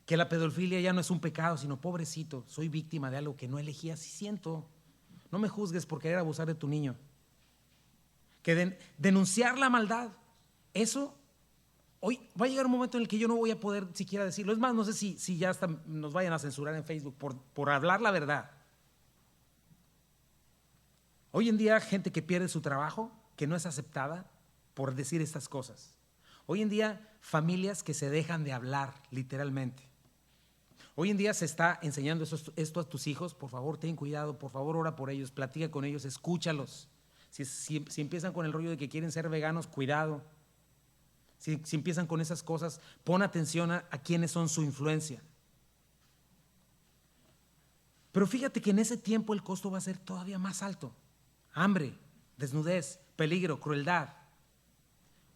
que la pedofilia ya no es un pecado, sino pobrecito, soy víctima de algo que no elegí, así siento, no me juzgues por querer abusar de tu niño, que denunciar la maldad, eso hoy va a llegar un momento en el que yo no voy a poder siquiera decirlo. Es más, no sé si ya hasta nos vayan a censurar en Facebook por hablar la verdad. Hoy en día, gente que pierde su trabajo, que no es aceptada por decir estas cosas. Hoy en día, familias que se dejan de hablar, literalmente. Hoy en día se está enseñando esto a tus hijos. Por favor, ten cuidado, por favor, ora por ellos, platica con ellos, escúchalos. Si empiezan con el rollo de que quieren ser veganos, cuidado. Si empiezan con esas cosas, pon atención a quiénes son su influencia. Pero fíjate que en ese tiempo el costo va a ser todavía más alto. Hambre, desnudez, peligro, crueldad.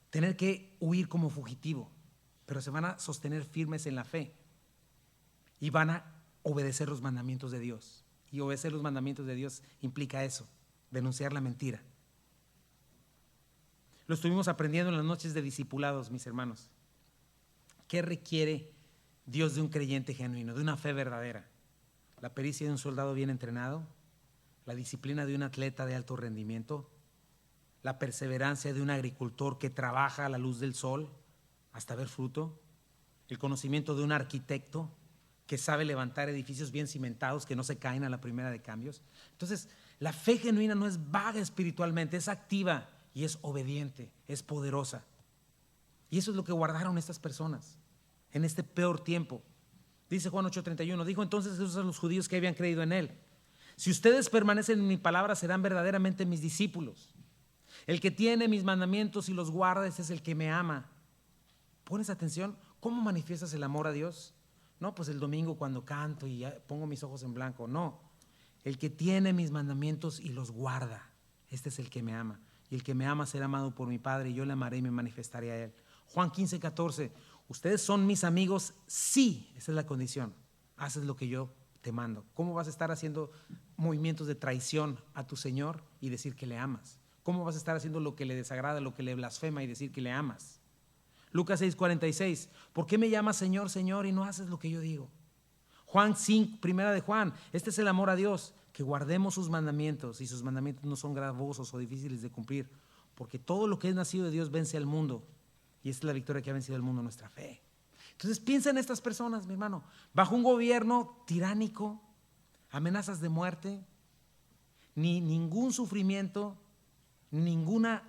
Tener que huir como fugitivo, pero se van a sostener firmes en la fe y van a obedecer los mandamientos de Dios. Y obedecer los mandamientos de Dios implica eso, denunciar la mentira. Lo estuvimos aprendiendo en las noches de discipulados, mis hermanos. ¿Qué requiere Dios de un creyente genuino, de una fe verdadera? La pericia de un soldado bien entrenado, la disciplina de un atleta de alto rendimiento, la perseverancia de un agricultor que trabaja a la luz del sol hasta ver fruto, el conocimiento de un arquitecto que sabe levantar edificios bien cimentados que no se caen a la primera de cambios. Entonces, la fe genuina no es vaga espiritualmente, es activa y es obediente, es poderosa. Y eso es lo que guardaron estas personas en este peor tiempo. Dice Juan 8:31, dijo entonces Jesús a los judíos que habían creído en él: si ustedes permanecen en mi palabra, serán verdaderamente mis discípulos. El que tiene mis mandamientos y los guarda, ese es el que me ama. ¿Pones atención? ¿Cómo manifiestas el amor a Dios? No, pues el domingo cuando canto y pongo mis ojos en blanco. No, el que tiene mis mandamientos y los guarda, este es el que me ama. Y el que me ama será amado por mi Padre, y yo le amaré y me manifestaré a él. Juan 15:14, ustedes son mis amigos, sí, esa es la condición, haces lo que yo te mando. ¿Cómo vas a estar haciendo movimientos de traición a tu Señor y decir que le amas? ¿Cómo vas a estar haciendo lo que le desagrada, lo que le blasfema y decir que le amas? Lucas 6:46, ¿por qué me llamas Señor, Señor y no haces lo que yo digo? Juan 5, primera de Juan, este es el amor a Dios, que guardemos sus mandamientos, y sus mandamientos no son gravosos o difíciles de cumplir, porque todo lo que es nacido de Dios vence al mundo, y esta es la victoria que ha vencido al mundo, nuestra fe. Entonces piensa en estas personas, mi hermano, bajo un gobierno tiránico, amenazas de muerte, ni ningún sufrimiento, ninguna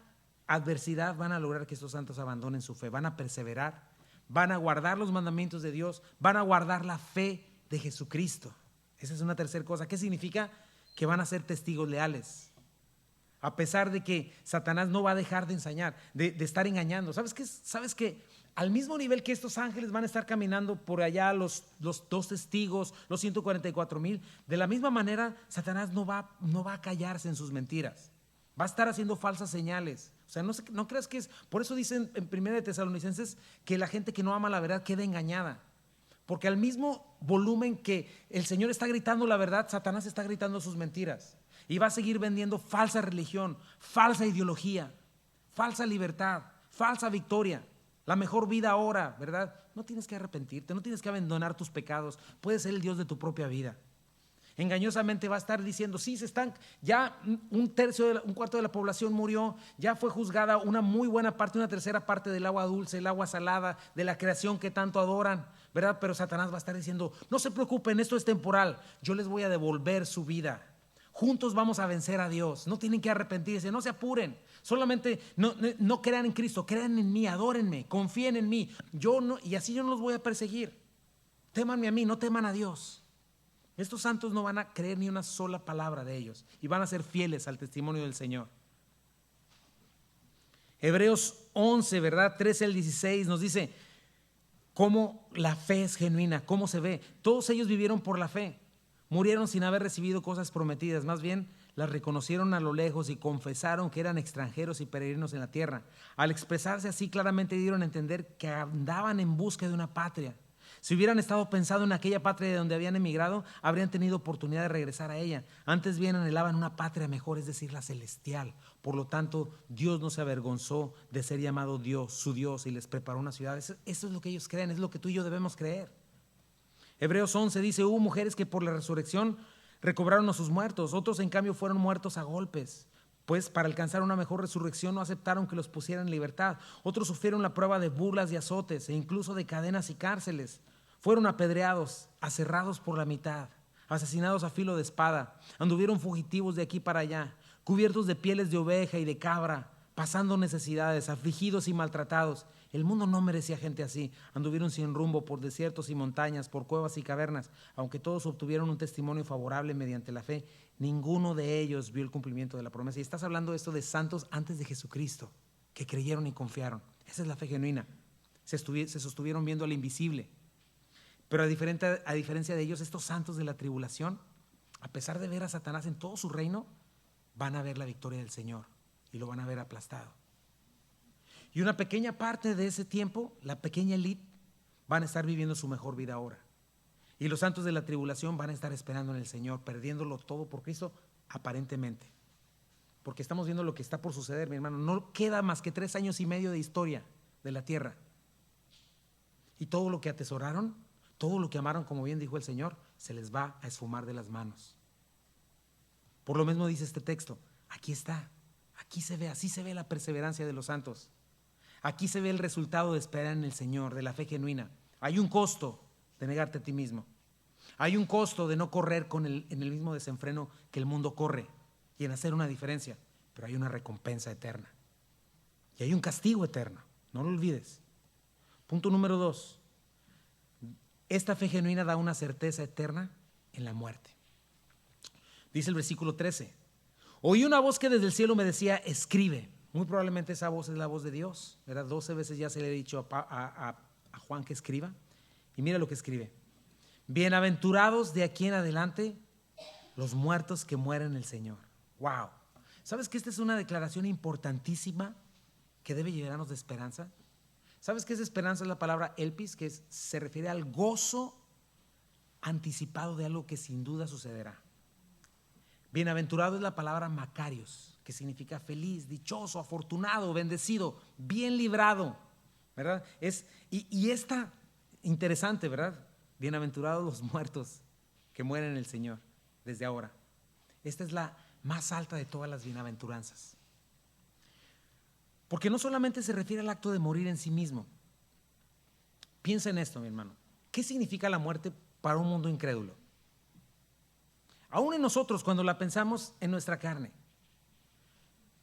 adversidad van a lograr que estos santos abandonen su fe, van a perseverar, van a guardar los mandamientos de Dios, van a guardar la fe de Jesucristo. Esa es una tercera cosa. ¿Qué significa? Que van a ser testigos leales. A pesar de que Satanás no va a dejar de ensañar, de estar engañando. ¿Sabes qué? al mismo nivel que estos ángeles van a estar caminando por allá, los dos testigos, los 144,000, de la misma manera Satanás no va a callarse en sus mentiras. Va a estar haciendo falsas señales. O sea, no creas que es. Por eso dicen en 1 de Tesalonicenses que la gente que no ama la verdad queda engañada. Porque al mismo volumen que el Señor está gritando la verdad, Satanás está gritando sus mentiras. Y va a seguir vendiendo falsa religión, falsa ideología, falsa libertad, falsa victoria. La mejor vida ahora, ¿verdad? No tienes que arrepentirte, no tienes que abandonar tus pecados. Puedes ser el Dios de tu propia vida. Engañosamente va a estar diciendo, sí, ya un cuarto de la población murió, ya fue juzgada una muy buena parte, una tercera parte del agua dulce, el agua salada, de la creación que tanto adoran, ¿verdad? Pero Satanás va a estar diciendo, no se preocupen, esto es temporal, yo les voy a devolver su vida. Juntos vamos a vencer a Dios, no tienen que arrepentirse, no se apuren, solamente no crean en Cristo, crean en mí, adórenme, confíen en mí, y así yo no los voy a perseguir. Témanme a mí, no teman a Dios. Estos santos no van a creer ni una sola palabra de ellos y van a ser fieles al testimonio del Señor. Hebreos 11, ¿verdad? 13 al 16 nos dice cómo la fe es genuina, cómo se ve. Todos ellos vivieron por la fe, murieron sin haber recibido cosas prometidas, más bien las reconocieron a lo lejos y confesaron que eran extranjeros y peregrinos en la tierra. Al expresarse así claramente dieron a entender que andaban en busca de una patria. Si hubieran estado pensando en aquella patria de donde habían emigrado, habrían tenido oportunidad de regresar a ella. Antes bien anhelaban una patria mejor, es decir, la celestial. Por lo tanto, Dios no se avergonzó de ser llamado Dios, su Dios, y les preparó una ciudad. Eso es lo que ellos creen, es lo que tú y yo debemos creer. Hebreos 11 dice, hubo mujeres que por la resurrección recobraron a sus muertos, otros en cambio fueron muertos a golpes. Pues para alcanzar una mejor resurrección no aceptaron que los pusieran en libertad. Otros sufrieron la prueba de burlas y azotes e incluso de cadenas y cárceles. Fueron apedreados, aserrados por la mitad, asesinados a filo de espada. Anduvieron fugitivos de aquí para allá, cubiertos de pieles de oveja y de cabra, pasando necesidades, afligidos y maltratados. El mundo no merecía gente así. Anduvieron sin rumbo por desiertos y montañas, por cuevas y cavernas. Aunque todos obtuvieron un testimonio favorable mediante la fe, ninguno de ellos vio el cumplimiento de la promesa. Y estás hablando esto de santos antes de Jesucristo, que creyeron y confiaron. Esa es la fe genuina. Se sostuvieron viendo al invisible. Pero a diferencia de ellos, estos santos de la tribulación, a pesar de ver a Satanás en todo su reino, van a ver la victoria del Señor y lo van a ver aplastado. Y una pequeña parte de ese tiempo, la pequeña élite, van a estar viviendo su mejor vida ahora. Y los santos de la tribulación van a estar esperando en el Señor, perdiéndolo todo por Cristo, aparentemente. Porque estamos viendo lo que está por suceder, mi hermano. No queda más que 3 años y medio de historia de la tierra. Y todo lo que atesoraron, todo lo que amaron, como bien dijo el Señor, se les va a esfumar de las manos. Por lo mismo dice este texto, aquí está, aquí se ve, así se ve la perseverancia de los santos. Aquí se ve el resultado de esperar en el Señor, de la fe genuina. Hay un costo de negarte a ti mismo. Hay un costo de no correr en el mismo desenfreno que el mundo corre y en hacer una diferencia, pero hay una recompensa eterna. Y hay un castigo eterno, no lo olvides. Punto número 2. Esta fe genuina da una certeza eterna en la muerte. Dice el versículo 13. Oí una voz que desde el cielo me decía, escribe. Muy probablemente esa voz es la voz de Dios, ¿verdad? 12 veces ya se le ha dicho a Juan que escriba. Y mira lo que escribe. Bienaventurados de aquí en adelante los muertos que mueren en el Señor. Wow. ¿Sabes que esta es una declaración importantísima que debe llenarnos de esperanza? ¿Sabes qué es esperanza? Es la palabra elpis, que se refiere al gozo anticipado de algo que sin duda sucederá. Bienaventurado es la palabra makarios, que significa feliz, dichoso, afortunado, bendecido, bien librado, ¿verdad? Y esta, interesante, ¿verdad? Bienaventurados los muertos que mueren en el Señor desde ahora. Esta es la más alta de todas las bienaventuranzas. Porque no solamente se refiere al acto de morir en sí mismo. Piensa en esto, mi hermano. ¿Qué significa la muerte para un mundo incrédulo? Aún en nosotros, cuando la pensamos en nuestra carne.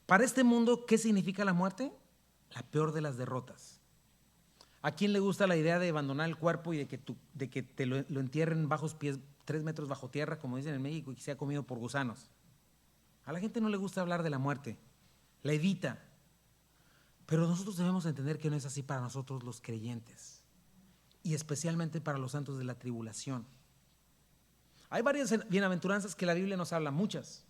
Para este mundo, ¿qué significa la muerte? La peor de las derrotas. ¿A quién le gusta la idea de abandonar el cuerpo y de que te lo entierren bajos pies, 3 metros bajo tierra, como dicen en México, y que sea comido por gusanos? A la gente no le gusta hablar de la muerte. La evita. Pero nosotros debemos entender que no es así para nosotros los creyentes, y especialmente para los santos de la tribulación. Hay varias bienaventuranzas que la Biblia nos habla, muchas.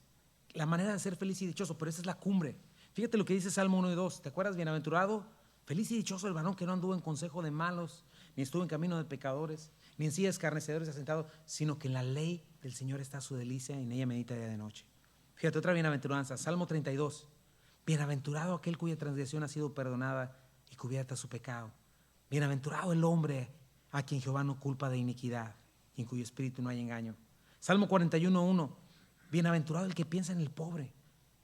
La manera de ser feliz y dichoso, pero esa es la cumbre. Fíjate lo que dice Salmo 1 y 2. ¿Te acuerdas? Bienaventurado, feliz y dichoso el varón que no anduvo en consejo de malos, ni estuvo en camino de pecadores, ni en silla de escarnecedores asentado, sino que en la ley del Señor está su delicia y en ella medita día de noche. Fíjate, otra bienaventuranza, Salmo 32. Bienaventurado aquel cuya transgresión ha sido perdonada y cubierta su pecado. Bienaventurado el hombre a quien Jehová no culpa de iniquidad y en cuyo espíritu no hay engaño. Salmo 41:1. Bienaventurado el que piensa en el pobre,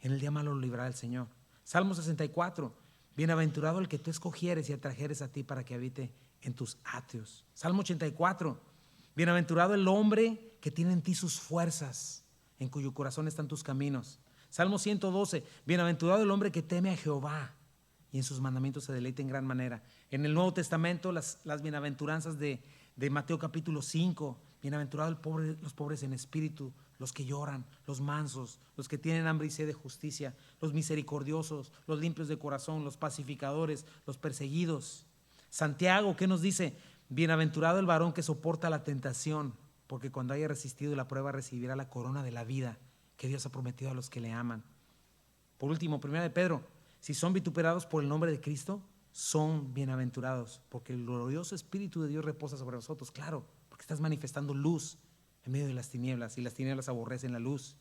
en el día malo lo librará el Señor. Salmo 64. Bienaventurado el que tú escogieres y atrajeres a ti para que habite en tus atrios. Salmo 84. Bienaventurado el hombre que tiene en ti sus fuerzas, en cuyo corazón están tus caminos. Salmo 112. Bienaventurado el hombre que teme a Jehová y en sus mandamientos se deleita en gran manera. En el Nuevo Testamento las bienaventuranzas de Mateo capítulo 5. Bienaventurado los pobres en espíritu, los que lloran, los mansos, los que tienen hambre y sed de justicia, los misericordiosos, los limpios de corazón, los pacificadores, los perseguidos. Santiago, ¿qué nos dice? Bienaventurado el varón que soporta la tentación, porque cuando haya resistido la prueba recibirá la corona de la vida que Dios ha prometido a los que le aman. Por último, 1 de Pedro, si son vituperados por el nombre de Cristo, son bienaventurados, porque el glorioso Espíritu de Dios reposa sobre nosotros. Claro, porque estás manifestando luz en medio de las tinieblas, y las tinieblas aborrecen la luz.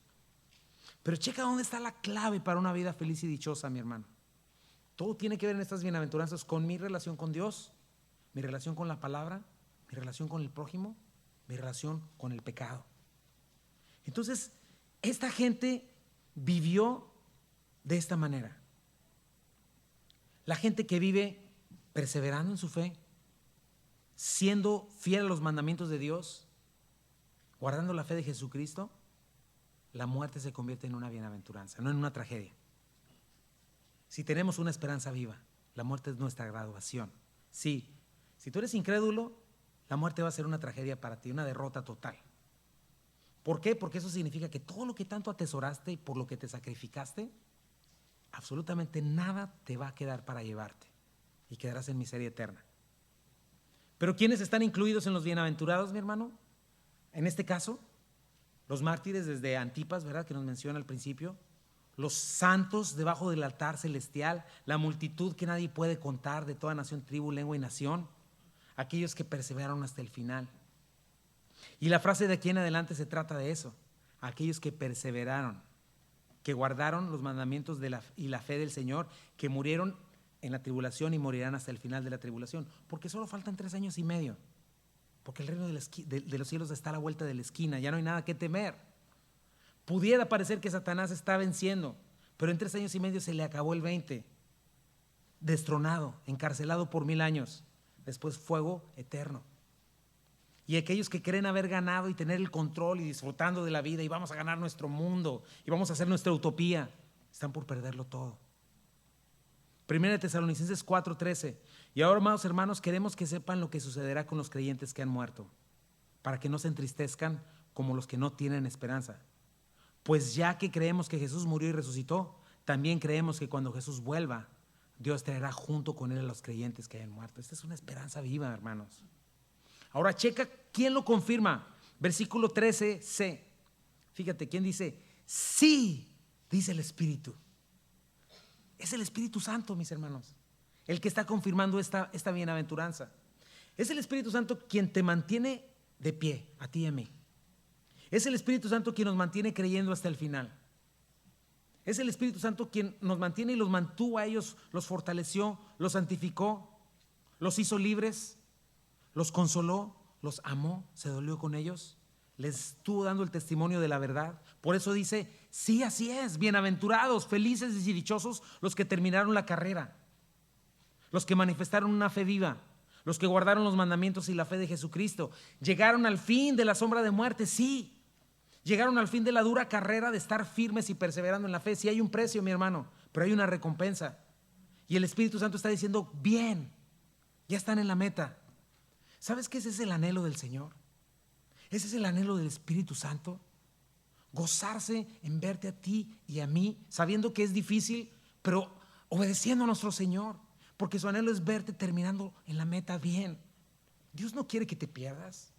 Pero checa dónde está la clave para una vida feliz y dichosa, mi hermano. Todo tiene que ver en estas bienaventuranzas con mi relación con Dios, mi relación con la palabra, mi relación con el prójimo, mi relación con el pecado. Entonces, esta gente vivió de esta manera. La gente que vive perseverando en su fe, siendo fiel a los mandamientos de Dios, guardando la fe de Jesucristo, la muerte se convierte en una bienaventuranza, no en una tragedia. Si tenemos una esperanza viva, la muerte es nuestra graduación. Sí, si tú eres incrédulo, la muerte va a ser una tragedia para ti, una derrota total. ¿Por qué? Porque eso significa que todo lo que tanto atesoraste y por lo que te sacrificaste, absolutamente nada te va a quedar para llevarte y quedarás en miseria eterna. Pero ¿quiénes están incluidos en los bienaventurados, mi hermano? En este caso, los mártires desde Antipas, ¿verdad?, que nos menciona al principio, los santos debajo del altar celestial, la multitud que nadie puede contar de toda nación, tribu, lengua y nación, aquellos que perseveraron hasta el final. Y la frase de aquí en adelante se trata de eso, aquellos que perseveraron, que guardaron los mandamientos y la fe del Señor, que murieron en la tribulación y morirán hasta el final de la tribulación, porque solo faltan 3 años y medio, porque el reino de los cielos está a la vuelta de la esquina, ya no hay nada que temer. Pudiera parecer que Satanás está venciendo, pero en 3 años y medio se le acabó el 20, destronado, encarcelado por 1000 años, después fuego eterno. Y aquellos que creen haber ganado y tener el control y disfrutando de la vida y vamos a ganar nuestro mundo y vamos a hacer nuestra utopía, están por perderlo todo. 1 Tesalonicenses 4:13. Y ahora, amados hermanos, queremos que sepan lo que sucederá con los creyentes que han muerto, para que no se entristezcan como los que no tienen esperanza. Pues ya que creemos que Jesús murió y resucitó, también creemos que cuando Jesús vuelva, Dios traerá junto con él a los creyentes que hayan muerto. Esta es una esperanza viva, hermanos. Ahora checa quién lo confirma. Versículo 13c. Fíjate, ¿quién dice? Sí, dice el Espíritu. Es el Espíritu Santo, mis hermanos, el que está confirmando esta bienaventuranza. Es el Espíritu Santo quien te mantiene de pie, a ti y a mí. Es el Espíritu Santo quien nos mantiene creyendo hasta el final. Es el Espíritu Santo quien nos mantiene y los mantuvo a ellos, los fortaleció, los santificó, los hizo libres, los consoló, los amó, se dolió con ellos, les estuvo dando el testimonio de la verdad. Por eso dice, sí, así es, bienaventurados, felices y dichosos los que terminaron la carrera, los que manifestaron una fe viva, los que guardaron los mandamientos y la fe de Jesucristo. Llegaron al fin de la sombra de muerte, sí. Llegaron al fin de la dura carrera de estar firmes y perseverando en la fe. Sí hay un precio, mi hermano, pero hay una recompensa. Y el Espíritu Santo está diciendo, bien, ya están en la meta. ¿Sabes qué? Ese es el anhelo del Señor. Ese es el anhelo del Espíritu Santo. Gozarse en verte a ti y a mí, sabiendo que es difícil, pero obedeciendo a nuestro Señor, porque su anhelo es verte terminando en la meta bien. Dios no quiere que te pierdas.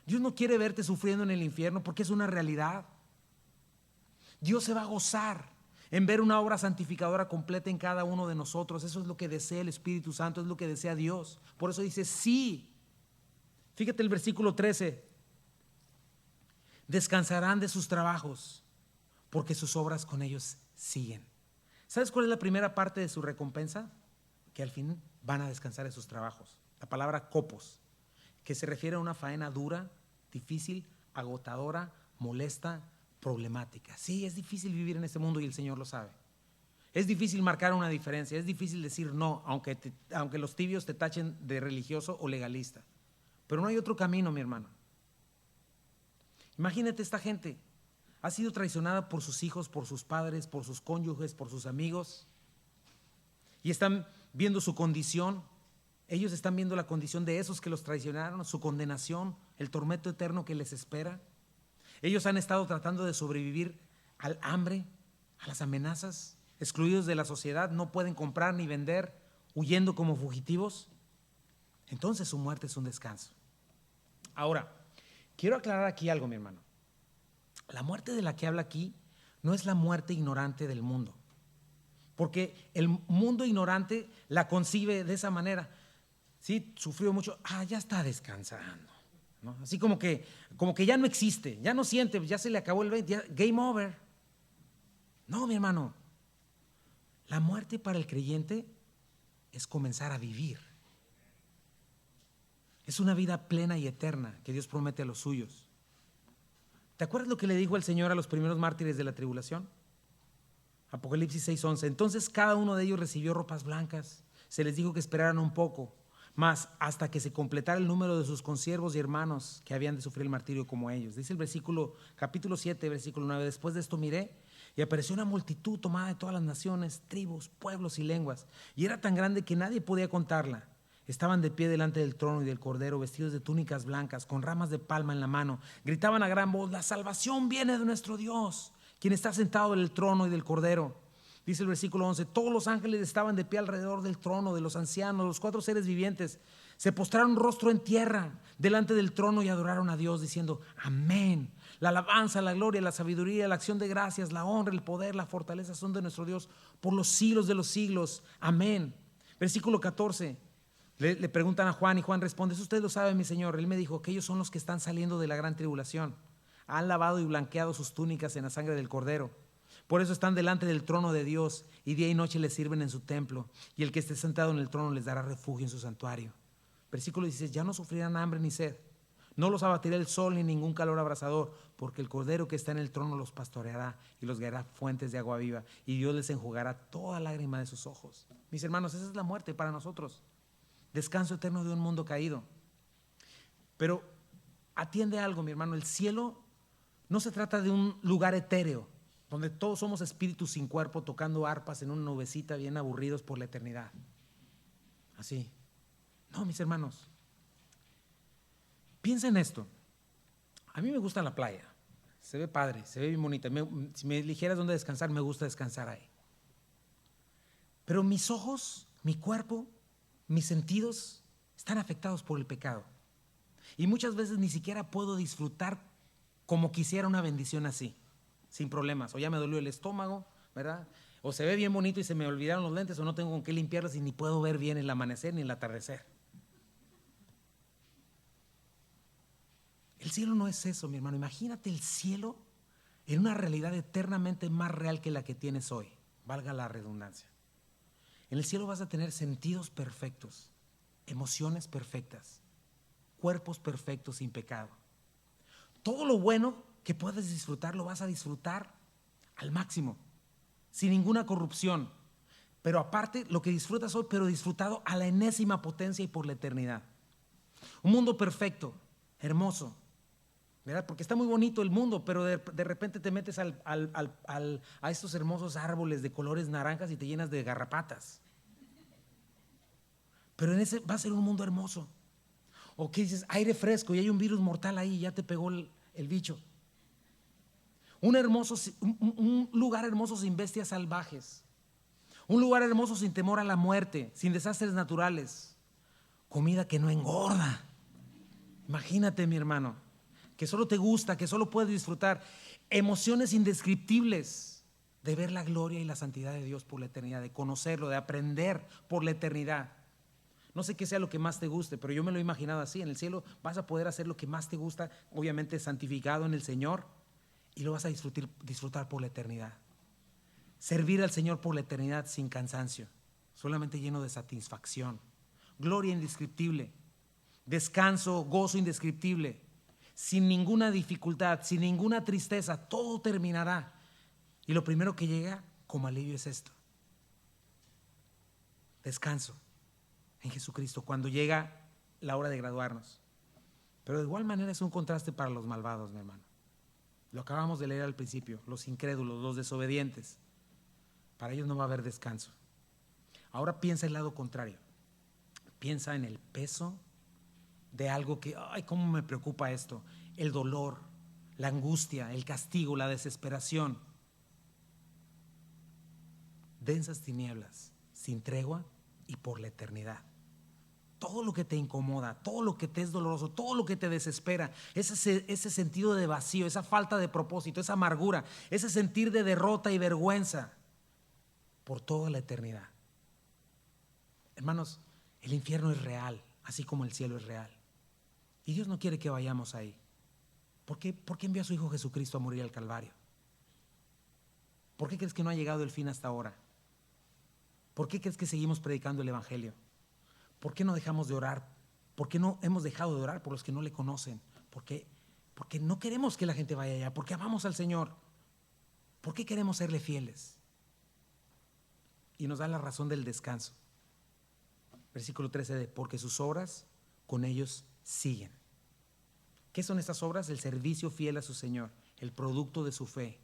Dios no quiere verte sufriendo en el infierno, porque es una realidad. Dios se va a gozar en ver una obra santificadora completa en cada uno de nosotros. Eso es lo que desea el Espíritu Santo, es lo que desea Dios. Por eso dice sí. Fíjate el versículo 13. Descansarán de sus trabajos, porque sus obras con ellos siguen. ¿Sabes cuál es la primera parte de su recompensa? Que al fin van a descansar de sus trabajos. La palabra copos, que se refiere a una faena dura, difícil, agotadora, molesta, problemática. Sí, es difícil vivir en este mundo y el Señor lo sabe. Es difícil marcar una diferencia, es difícil decir no, aunque los tibios te tachen de religioso o legalista. Pero no hay otro camino, mi hermano. Imagínate, esta gente ha sido traicionada por sus hijos, por sus padres, por sus cónyuges, por sus amigos, y están viendo su condición. Ellos están viendo la condición de esos que los traicionaron, su condenación, el tormento eterno que les espera. Ellos han estado tratando de sobrevivir al hambre, a las amenazas, excluidos de la sociedad, no pueden comprar ni vender, huyendo como fugitivos. Entonces su muerte es un descanso. Ahora, quiero aclarar aquí algo, mi hermano. La muerte de la que habla aquí no es la muerte ignorante del mundo, porque el mundo ignorante la concibe de esa manera. Sí, sufrió mucho, ya está descansando, ¿no? Así como que ya no existe, ya no siente, ya se le acabó el 20, game over. No, mi hermano, la muerte para el creyente es comenzar a vivir. Es una vida plena y eterna que Dios promete a los suyos. ¿Te acuerdas lo que le dijo el Señor a los primeros mártires de la tribulación? Apocalipsis 6:11. Entonces cada uno de ellos recibió ropas blancas. Se les dijo que esperaran un poco, más hasta que se completara el número de sus consiervos y hermanos que habían de sufrir el martirio como ellos. Dice el capítulo 7, versículo 9. Después de esto miré y apareció una multitud tomada de todas las naciones, tribus, pueblos y lenguas. Y era tan grande que nadie podía contarla. Estaban de pie delante del trono y del Cordero, vestidos de túnicas blancas, con ramas de palma en la mano. Gritaban a gran voz: la salvación viene de nuestro Dios, quien está sentado en el trono y del Cordero. Dice el versículo 11, todos los ángeles estaban de pie alrededor del trono, de los ancianos, los 4 seres vivientes. Se postraron rostro en tierra delante del trono y adoraron a Dios diciendo: amén. La alabanza, la gloria, la sabiduría, la acción de gracias, la honra, el poder, la fortaleza son de nuestro Dios por los siglos de los siglos. Amén. Versículo 14. Le preguntan a Juan y Juan responde: eso usted lo sabe, mi Señor. Él me dijo que ellos son los que están saliendo de la gran tribulación. Han lavado y blanqueado sus túnicas en la sangre del Cordero. Por eso están delante del trono de Dios y día y noche les sirven en su templo. Y el que esté sentado en el trono les dará refugio en su santuario. Versículo 16, ya no sufrirán hambre ni sed. No los abatirá el sol ni ningún calor abrasador, porque el Cordero que está en el trono los pastoreará y los guiará fuentes de agua viva. Y Dios les enjugará toda lágrima de sus ojos. Mis hermanos, esa es la muerte para nosotros. Descanso eterno de un mundo caído. Pero atiende algo, mi hermano, el cielo no se trata de un lugar etéreo, donde todos somos espíritus sin cuerpo tocando arpas en una nubecita bien aburridos por la eternidad. Así. No, mis hermanos. Piensa en esto. A mí me gusta la playa. Se ve padre, se ve bien bonita. Si me dijeras dónde descansar, me gusta descansar ahí. Pero mis ojos, mi cuerpo, mis sentidos están afectados por el pecado. Y muchas veces ni siquiera puedo disfrutar como quisiera una bendición así, sin problemas. O ya me dolió el estómago, ¿verdad? O se ve bien bonito y se me olvidaron los lentes, o no tengo con qué limpiarlos y ni puedo ver bien el amanecer ni el atardecer. El cielo no es eso, mi hermano. Imagínate el cielo en una realidad eternamente más real que la que tienes hoy, valga la redundancia. En el cielo vas a tener sentidos perfectos, emociones perfectas, cuerpos perfectos sin pecado. Todo lo bueno que puedes disfrutar lo vas a disfrutar al máximo, sin ninguna corrupción. Pero aparte, lo que disfrutas hoy, pero disfrutado a la enésima potencia y por la eternidad. Un mundo perfecto, hermoso, ¿verdad? Porque está muy bonito el mundo, pero de repente te metes a estos hermosos árboles de colores naranjas y te llenas de garrapatas. Pero en ese va a ser un mundo hermoso. O que dices, aire fresco y hay un virus mortal ahí y ya te pegó el bicho. Un lugar hermoso sin bestias salvajes. Un lugar hermoso sin temor a la muerte, sin desastres naturales. Comida que no engorda. Imagínate, mi hermano, que solo te gusta, que solo puedes disfrutar. Emociones indescriptibles de ver la gloria y la santidad de Dios por la eternidad, de conocerlo, de aprender por la eternidad. No sé qué sea lo que más te guste, pero yo me lo he imaginado así. En el cielo vas a poder hacer lo que más te gusta, obviamente santificado en el Señor, y lo vas a disfrutar por la eternidad. Servir al Señor por la eternidad sin cansancio, solamente lleno de satisfacción, gloria indescriptible, descanso, gozo indescriptible, sin ninguna dificultad, sin ninguna tristeza. Todo terminará. Y lo primero que llega como alivio es esto: descanso en Jesucristo cuando llega la hora de graduarnos. Pero de igual manera es un contraste para los malvados, mi hermano. Lo acabamos de leer al principio: los incrédulos, los desobedientes. Para ellos no va a haber descanso. Ahora piensa el lado contrario. Piensa en el peso de algo que, ay, cómo me preocupa esto: el dolor, la angustia, el castigo, la desesperación. Densas tinieblas, sin tregua y por la eternidad. Todo lo que te incomoda, todo lo que te es doloroso, todo lo que te desespera, ese sentido de vacío, esa falta de propósito, esa amargura, ese sentir de derrota y vergüenza, por toda la eternidad. Hermanos, el infierno es real, así como el cielo es real. Y Dios no quiere que vayamos ahí. ¿Por qué envió a su Hijo Jesucristo a morir al Calvario? ¿Por qué crees que no ha llegado el fin hasta ahora? ¿Por qué crees que seguimos predicando el Evangelio? ¿Por qué no dejamos de orar? ¿Por qué no hemos dejado de orar por los que no le conocen? Porque no queremos que la gente vaya allá, porque amamos al Señor. ¿Por qué queremos serle fieles? Y nos da la razón del descanso. Versículo 13 de: porque sus obras con ellos siguen. ¿Qué son estas obras? El servicio fiel a su Señor, el producto de su fe,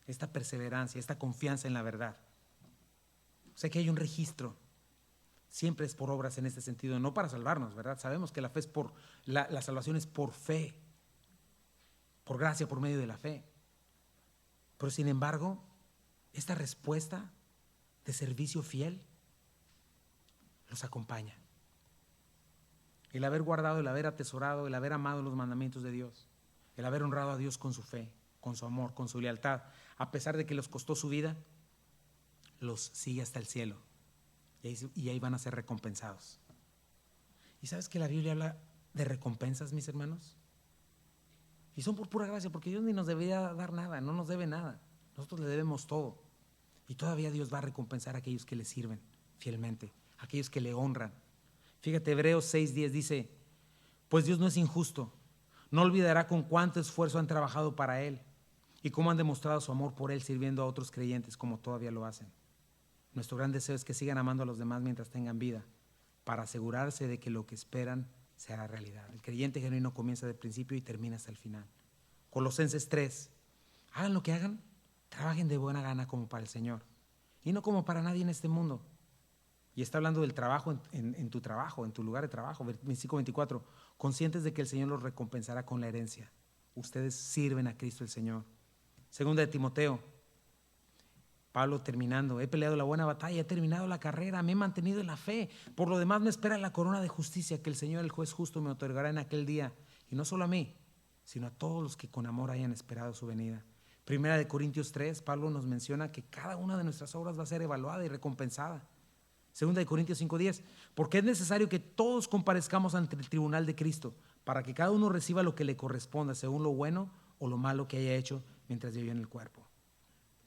esta perseverancia, esta confianza en la verdad. O sea que hay un registro. Siempre es por obras en este sentido, no para salvarnos, ¿verdad? Sabemos que la fe es la salvación es por fe, por gracia, por medio de la fe. Pero sin embargo, esta respuesta de servicio fiel los acompaña. El haber guardado, el haber atesorado, el haber amado los mandamientos de Dios, el haber honrado a Dios con su fe, con su amor, con su lealtad, a pesar de que les costó su vida, los sigue hasta el cielo. Y ahí van a ser recompensados. ¿Y sabes que la Biblia habla de recompensas, mis hermanos? Y son por pura gracia, porque Dios ni nos debería dar nada, no nos debe nada. Nosotros le debemos todo. Y todavía Dios va a recompensar a aquellos que le sirven fielmente, a aquellos que le honran. Fíjate, Hebreos 6:10 dice: pues Dios no es injusto, no olvidará con cuánto esfuerzo han trabajado para Él y cómo han demostrado su amor por Él sirviendo a otros creyentes como todavía lo hacen. Nuestro gran deseo es que sigan amando a los demás mientras tengan vida, para asegurarse de que lo que esperan se hará realidad. El creyente genuino comienza del principio y termina hasta el final. Colosenses 3: hagan lo que hagan, trabajen de buena gana como para el Señor y no como para nadie en este mundo. Y está hablando del trabajo en tu trabajo, en tu lugar de trabajo. Versículo 24: conscientes de que el Señor los recompensará con la herencia. Ustedes sirven a Cristo el Señor. Segunda de Timoteo, Pablo terminando: he peleado la buena batalla, he terminado la carrera, me he mantenido en la fe. Por lo demás me espera la corona de justicia que el Señor, el juez justo, me otorgará en aquel día. Y no solo a mí, sino a todos los que con amor hayan esperado su venida. Primera de Corintios 3, Pablo nos menciona que cada una de nuestras obras va a ser evaluada y recompensada. Segunda de Corintios 5:10, porque es necesario que todos comparezcamos ante el tribunal de Cristo, para que cada uno reciba lo que le corresponda, según lo bueno o lo malo que haya hecho mientras vivió en el cuerpo.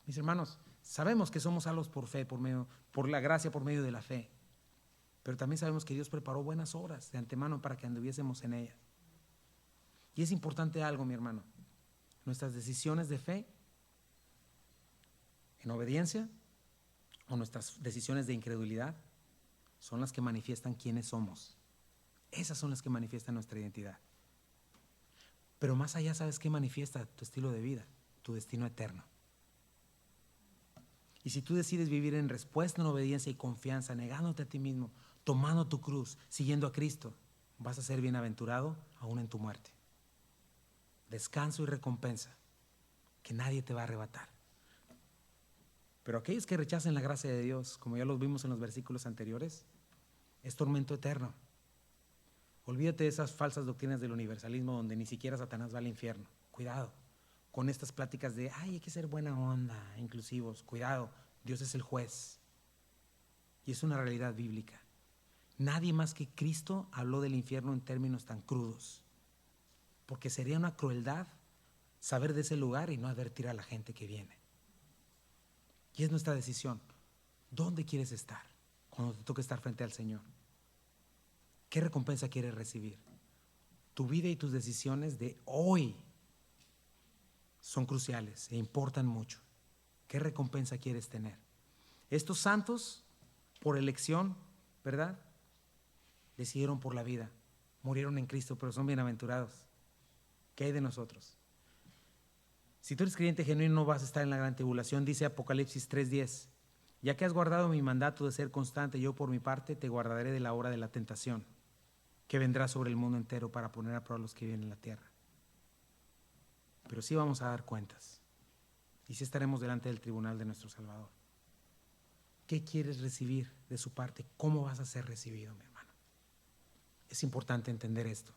Mis hermanos, sabemos que somos salvos por fe, por la gracia, por medio de la fe. Pero también sabemos que Dios preparó buenas obras de antemano para que anduviésemos en ellas. Y es importante algo, mi hermano: nuestras decisiones de fe en obediencia o nuestras decisiones de incredulidad son las que manifiestan quiénes somos. Esas son las que manifiestan nuestra identidad. Pero más allá, ¿sabes qué manifiesta tu estilo de vida? Tu destino eterno. Y si tú decides vivir en respuesta, en obediencia y confianza, negándote a ti mismo, tomando tu cruz, siguiendo a Cristo, vas a ser bienaventurado aún en tu muerte. Descanso y recompensa que nadie te va a arrebatar. Pero aquellos que rechacen la gracia de Dios, como ya los vimos en los versículos anteriores, es tormento eterno. Olvídate de esas falsas doctrinas del universalismo donde ni siquiera Satanás va al infierno. Cuidado con estas pláticas de, ay, hay que ser buena onda, inclusivos. Cuidado, Dios es el juez. Y es una realidad bíblica. Nadie más que Cristo habló del infierno en términos tan crudos. Porque sería una crueldad saber de ese lugar y no advertir a la gente que viene. Y es nuestra decisión. ¿Dónde quieres estar cuando te toque estar frente al Señor? ¿Qué recompensa quieres recibir? Tu vida y tus decisiones de hoy son cruciales e importan mucho. ¿Qué recompensa quieres tener? Estos santos, por elección, ¿verdad?, decidieron por la vida, murieron en Cristo, pero son bienaventurados. ¿Qué hay de nosotros? Si tú eres creyente genuino, no vas a estar en la gran tribulación. Dice Apocalipsis 3:10, ya que has guardado mi mandato de ser constante, yo por mi parte te guardaré de la hora de la tentación que vendrá sobre el mundo entero para poner a prueba a los que viven en la tierra. Pero sí vamos a dar cuentas y sí estaremos delante del tribunal de nuestro Salvador. ¿Qué quieres recibir de su parte? ¿Cómo vas a ser recibido, mi hermano? Es importante entender esto.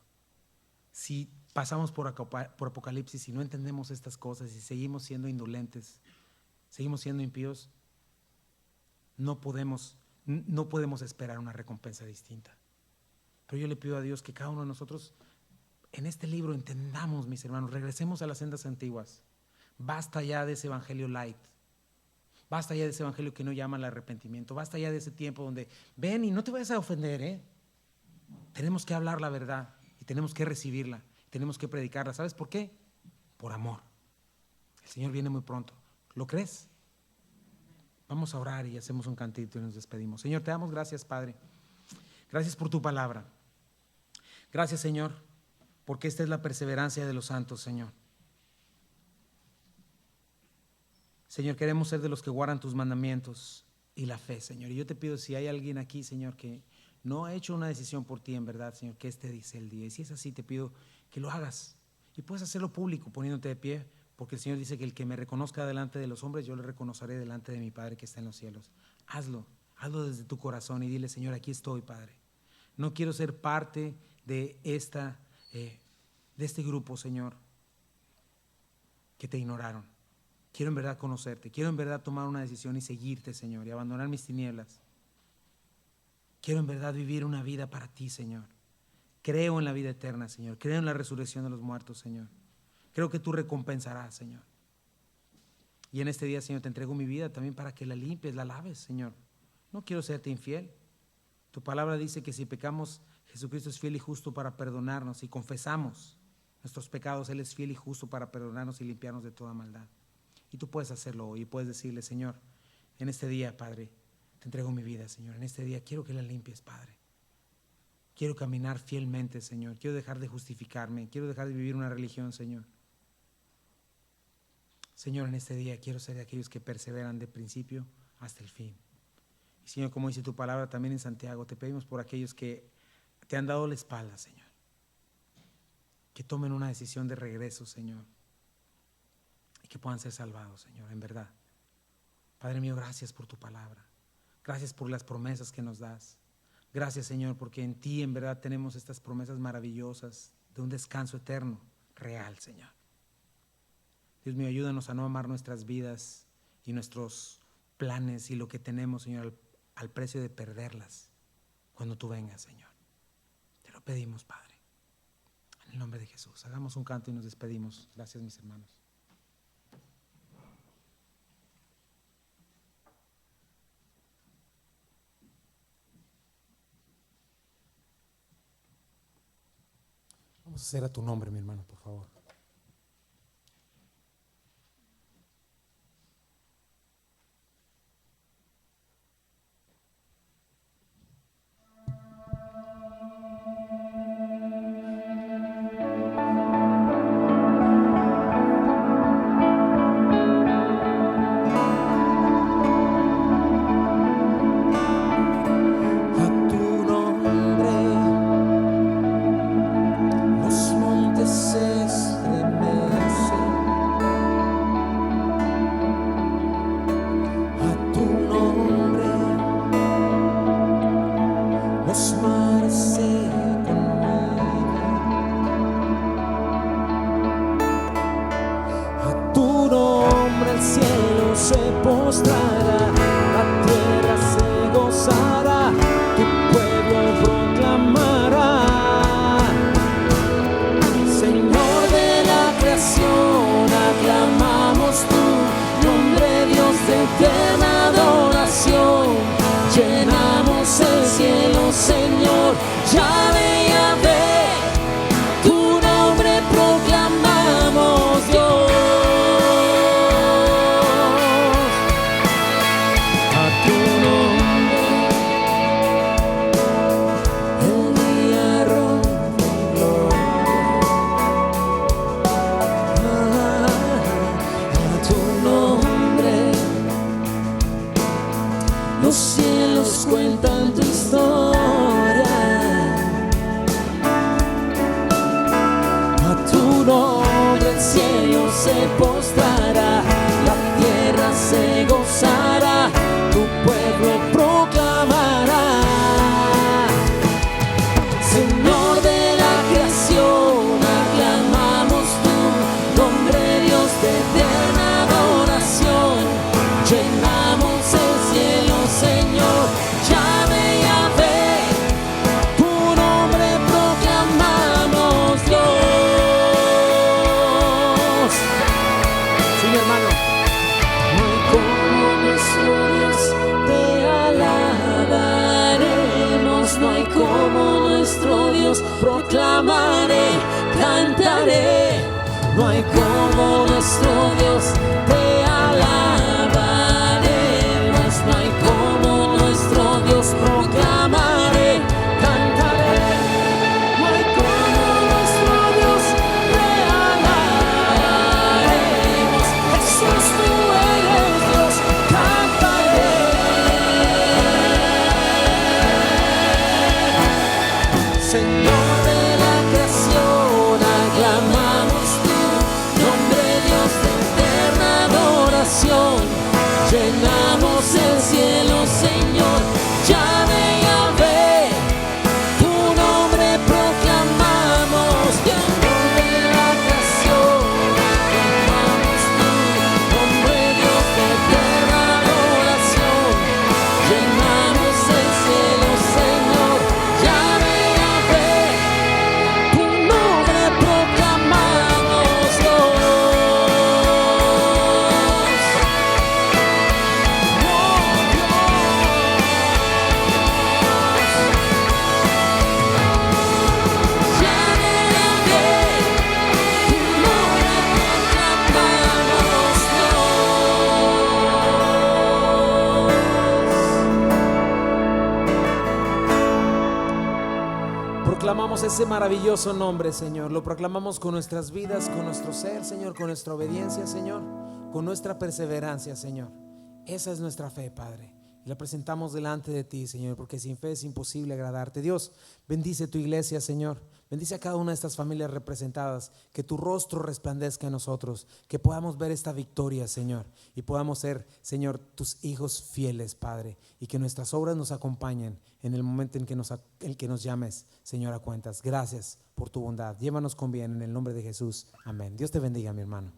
Si pasamos por Apocalipsis y no entendemos estas cosas y seguimos siendo indolentes, seguimos siendo impíos, no podemos esperar una recompensa distinta. Pero yo le pido a Dios que cada uno de nosotros en este libro entendamos, mis hermanos, regresemos a las sendas antiguas. Basta ya de ese evangelio light. Basta ya de ese evangelio que no llama al arrepentimiento. Basta ya de ese tiempo donde ven y no te vayas a ofender, Tenemos que hablar la verdad y tenemos que recibirla, tenemos que predicarla. ¿Sabes por qué? Por amor. El Señor viene muy pronto. ¿Lo crees? Vamos a orar y hacemos un cantito y nos despedimos. Señor, te damos gracias, Padre. Gracias por tu palabra. Gracias, Señor, porque esta es la perseverancia de los santos, Señor. Señor, queremos ser de los que guardan tus mandamientos y la fe, Señor. Y yo te pido, si hay alguien aquí, Señor, que no ha hecho una decisión por ti en verdad, Señor, que este dice el día. Y si es así, te pido que lo hagas. Y puedes hacerlo público, poniéndote de pie, porque el Señor dice que el que me reconozca delante de los hombres, yo le reconoceré delante de mi Padre que está en los cielos. Hazlo desde tu corazón y dile, Señor, aquí estoy, Padre. No quiero ser parte de este grupo, Señor, que te ignoraron. Quiero en verdad conocerte, quiero en verdad tomar una decisión y seguirte, Señor, y abandonar mis tinieblas. Quiero en verdad vivir una vida para ti, Señor. Creo en la vida eterna, Señor. Creo en la resurrección de los muertos, Señor. Creo que tú recompensarás, Señor. Y en este día, Señor, te entrego mi vida también para que la limpies, la laves, Señor. No quiero serte infiel. Tu palabra dice que si pecamos, Jesucristo es fiel y justo para perdonarnos. Y confesamos nuestros pecados, Él es fiel y justo para perdonarnos y limpiarnos de toda maldad. Y tú puedes hacerlo hoy y puedes decirle, Señor, en este día, Padre, te entrego mi vida, Señor. En este día quiero que la limpies, Padre. Quiero caminar fielmente, Señor. Quiero dejar de justificarme. Quiero dejar de vivir una religión, Señor. Señor, en este día quiero ser de aquellos que perseveran de principio hasta el fin. Y Señor, como dice tu palabra también en Santiago, te pedimos por aquellos que te han dado la espalda, Señor. Que tomen una decisión de regreso, Señor. Y que puedan ser salvados, Señor, en verdad. Padre mío, gracias por tu palabra. Gracias por las promesas que nos das. Gracias, Señor, porque en ti en verdad tenemos estas promesas maravillosas de un descanso eterno, real, Señor. Dios mío, ayúdanos a no amar nuestras vidas y nuestros planes y lo que tenemos, Señor, al precio de perderlas cuando tú vengas, Señor. Te lo pedimos, Padre. En el nombre de Jesús. Hagamos un canto y nos despedimos. Gracias, mis hermanos. Vamos a hacer a tu nombre, mi hermano, por favor. Los montes se se postrará, la tierra se gozará, tu pueblo proclamará. Señor de la creación, aclamamos tu nombre, Dios de eterna adoración. Llenamos el cielo, Señor, Yahvé, Yahvé, tu nombre proclamamos, Dios. A tu nombre el día rompe en gloria. A tu nombre los cielos cuentan tu historia. A tu nombre el cielo se postrará, la tierra se gozará, tu pueblo proclamará. Señor de la creación, aclamamos tu nombre, Dios de eterna adoración. Llenamos el cielo, Señor, Yahvé, Yahvé, tu nombre proclamamos, Dios. Sí, mi hermano. No hay como nuestro Dios, te alabaremos. No hay como nuestro Dios, proclamaré, cantaré. No hay como nuestro Dios, te alabaremos. No hay como nuestro Dios, proclamaré, cantaré. No hay como nuestro Dios, te alabaremos. Jesús, tú eres Dios, cantaré. Señor de la creación, aclamamos tu nombre, Dios de eterna adoración. Llenamos el cielo, Señor, Yahvé, Yahvé, tu nombre proclamamos. Señor de la creación, aclamamos tu nombre, Dios de eterna adoración. Llenamos el cielo, Señor, Yahvé, Yahvé, tu nombre proclamamos, Dios. Proclamamos ese maravilloso nombre, Señor. Lo proclamamos con nuestras vidas, con nuestro ser, Señor, con nuestra obediencia, Señor, con nuestra perseverancia, Señor. Esa es nuestra fe, Padre. Y la presentamos delante de ti, Señor, porque sin fe es imposible agradarte. Dios, bendice tu iglesia, Señor. Bendice a cada una de estas familias representadas. Que tu rostro resplandezca en nosotros. Que podamos ver esta victoria, Señor. Y podamos ser, Señor, tus hijos fieles, Padre. Y que nuestras obras nos acompañen en el momento en que nos llames, Señor, a cuentas. Gracias por tu bondad. Llévanos con bien en el nombre de Jesús. Amén. Dios te bendiga, mi hermano.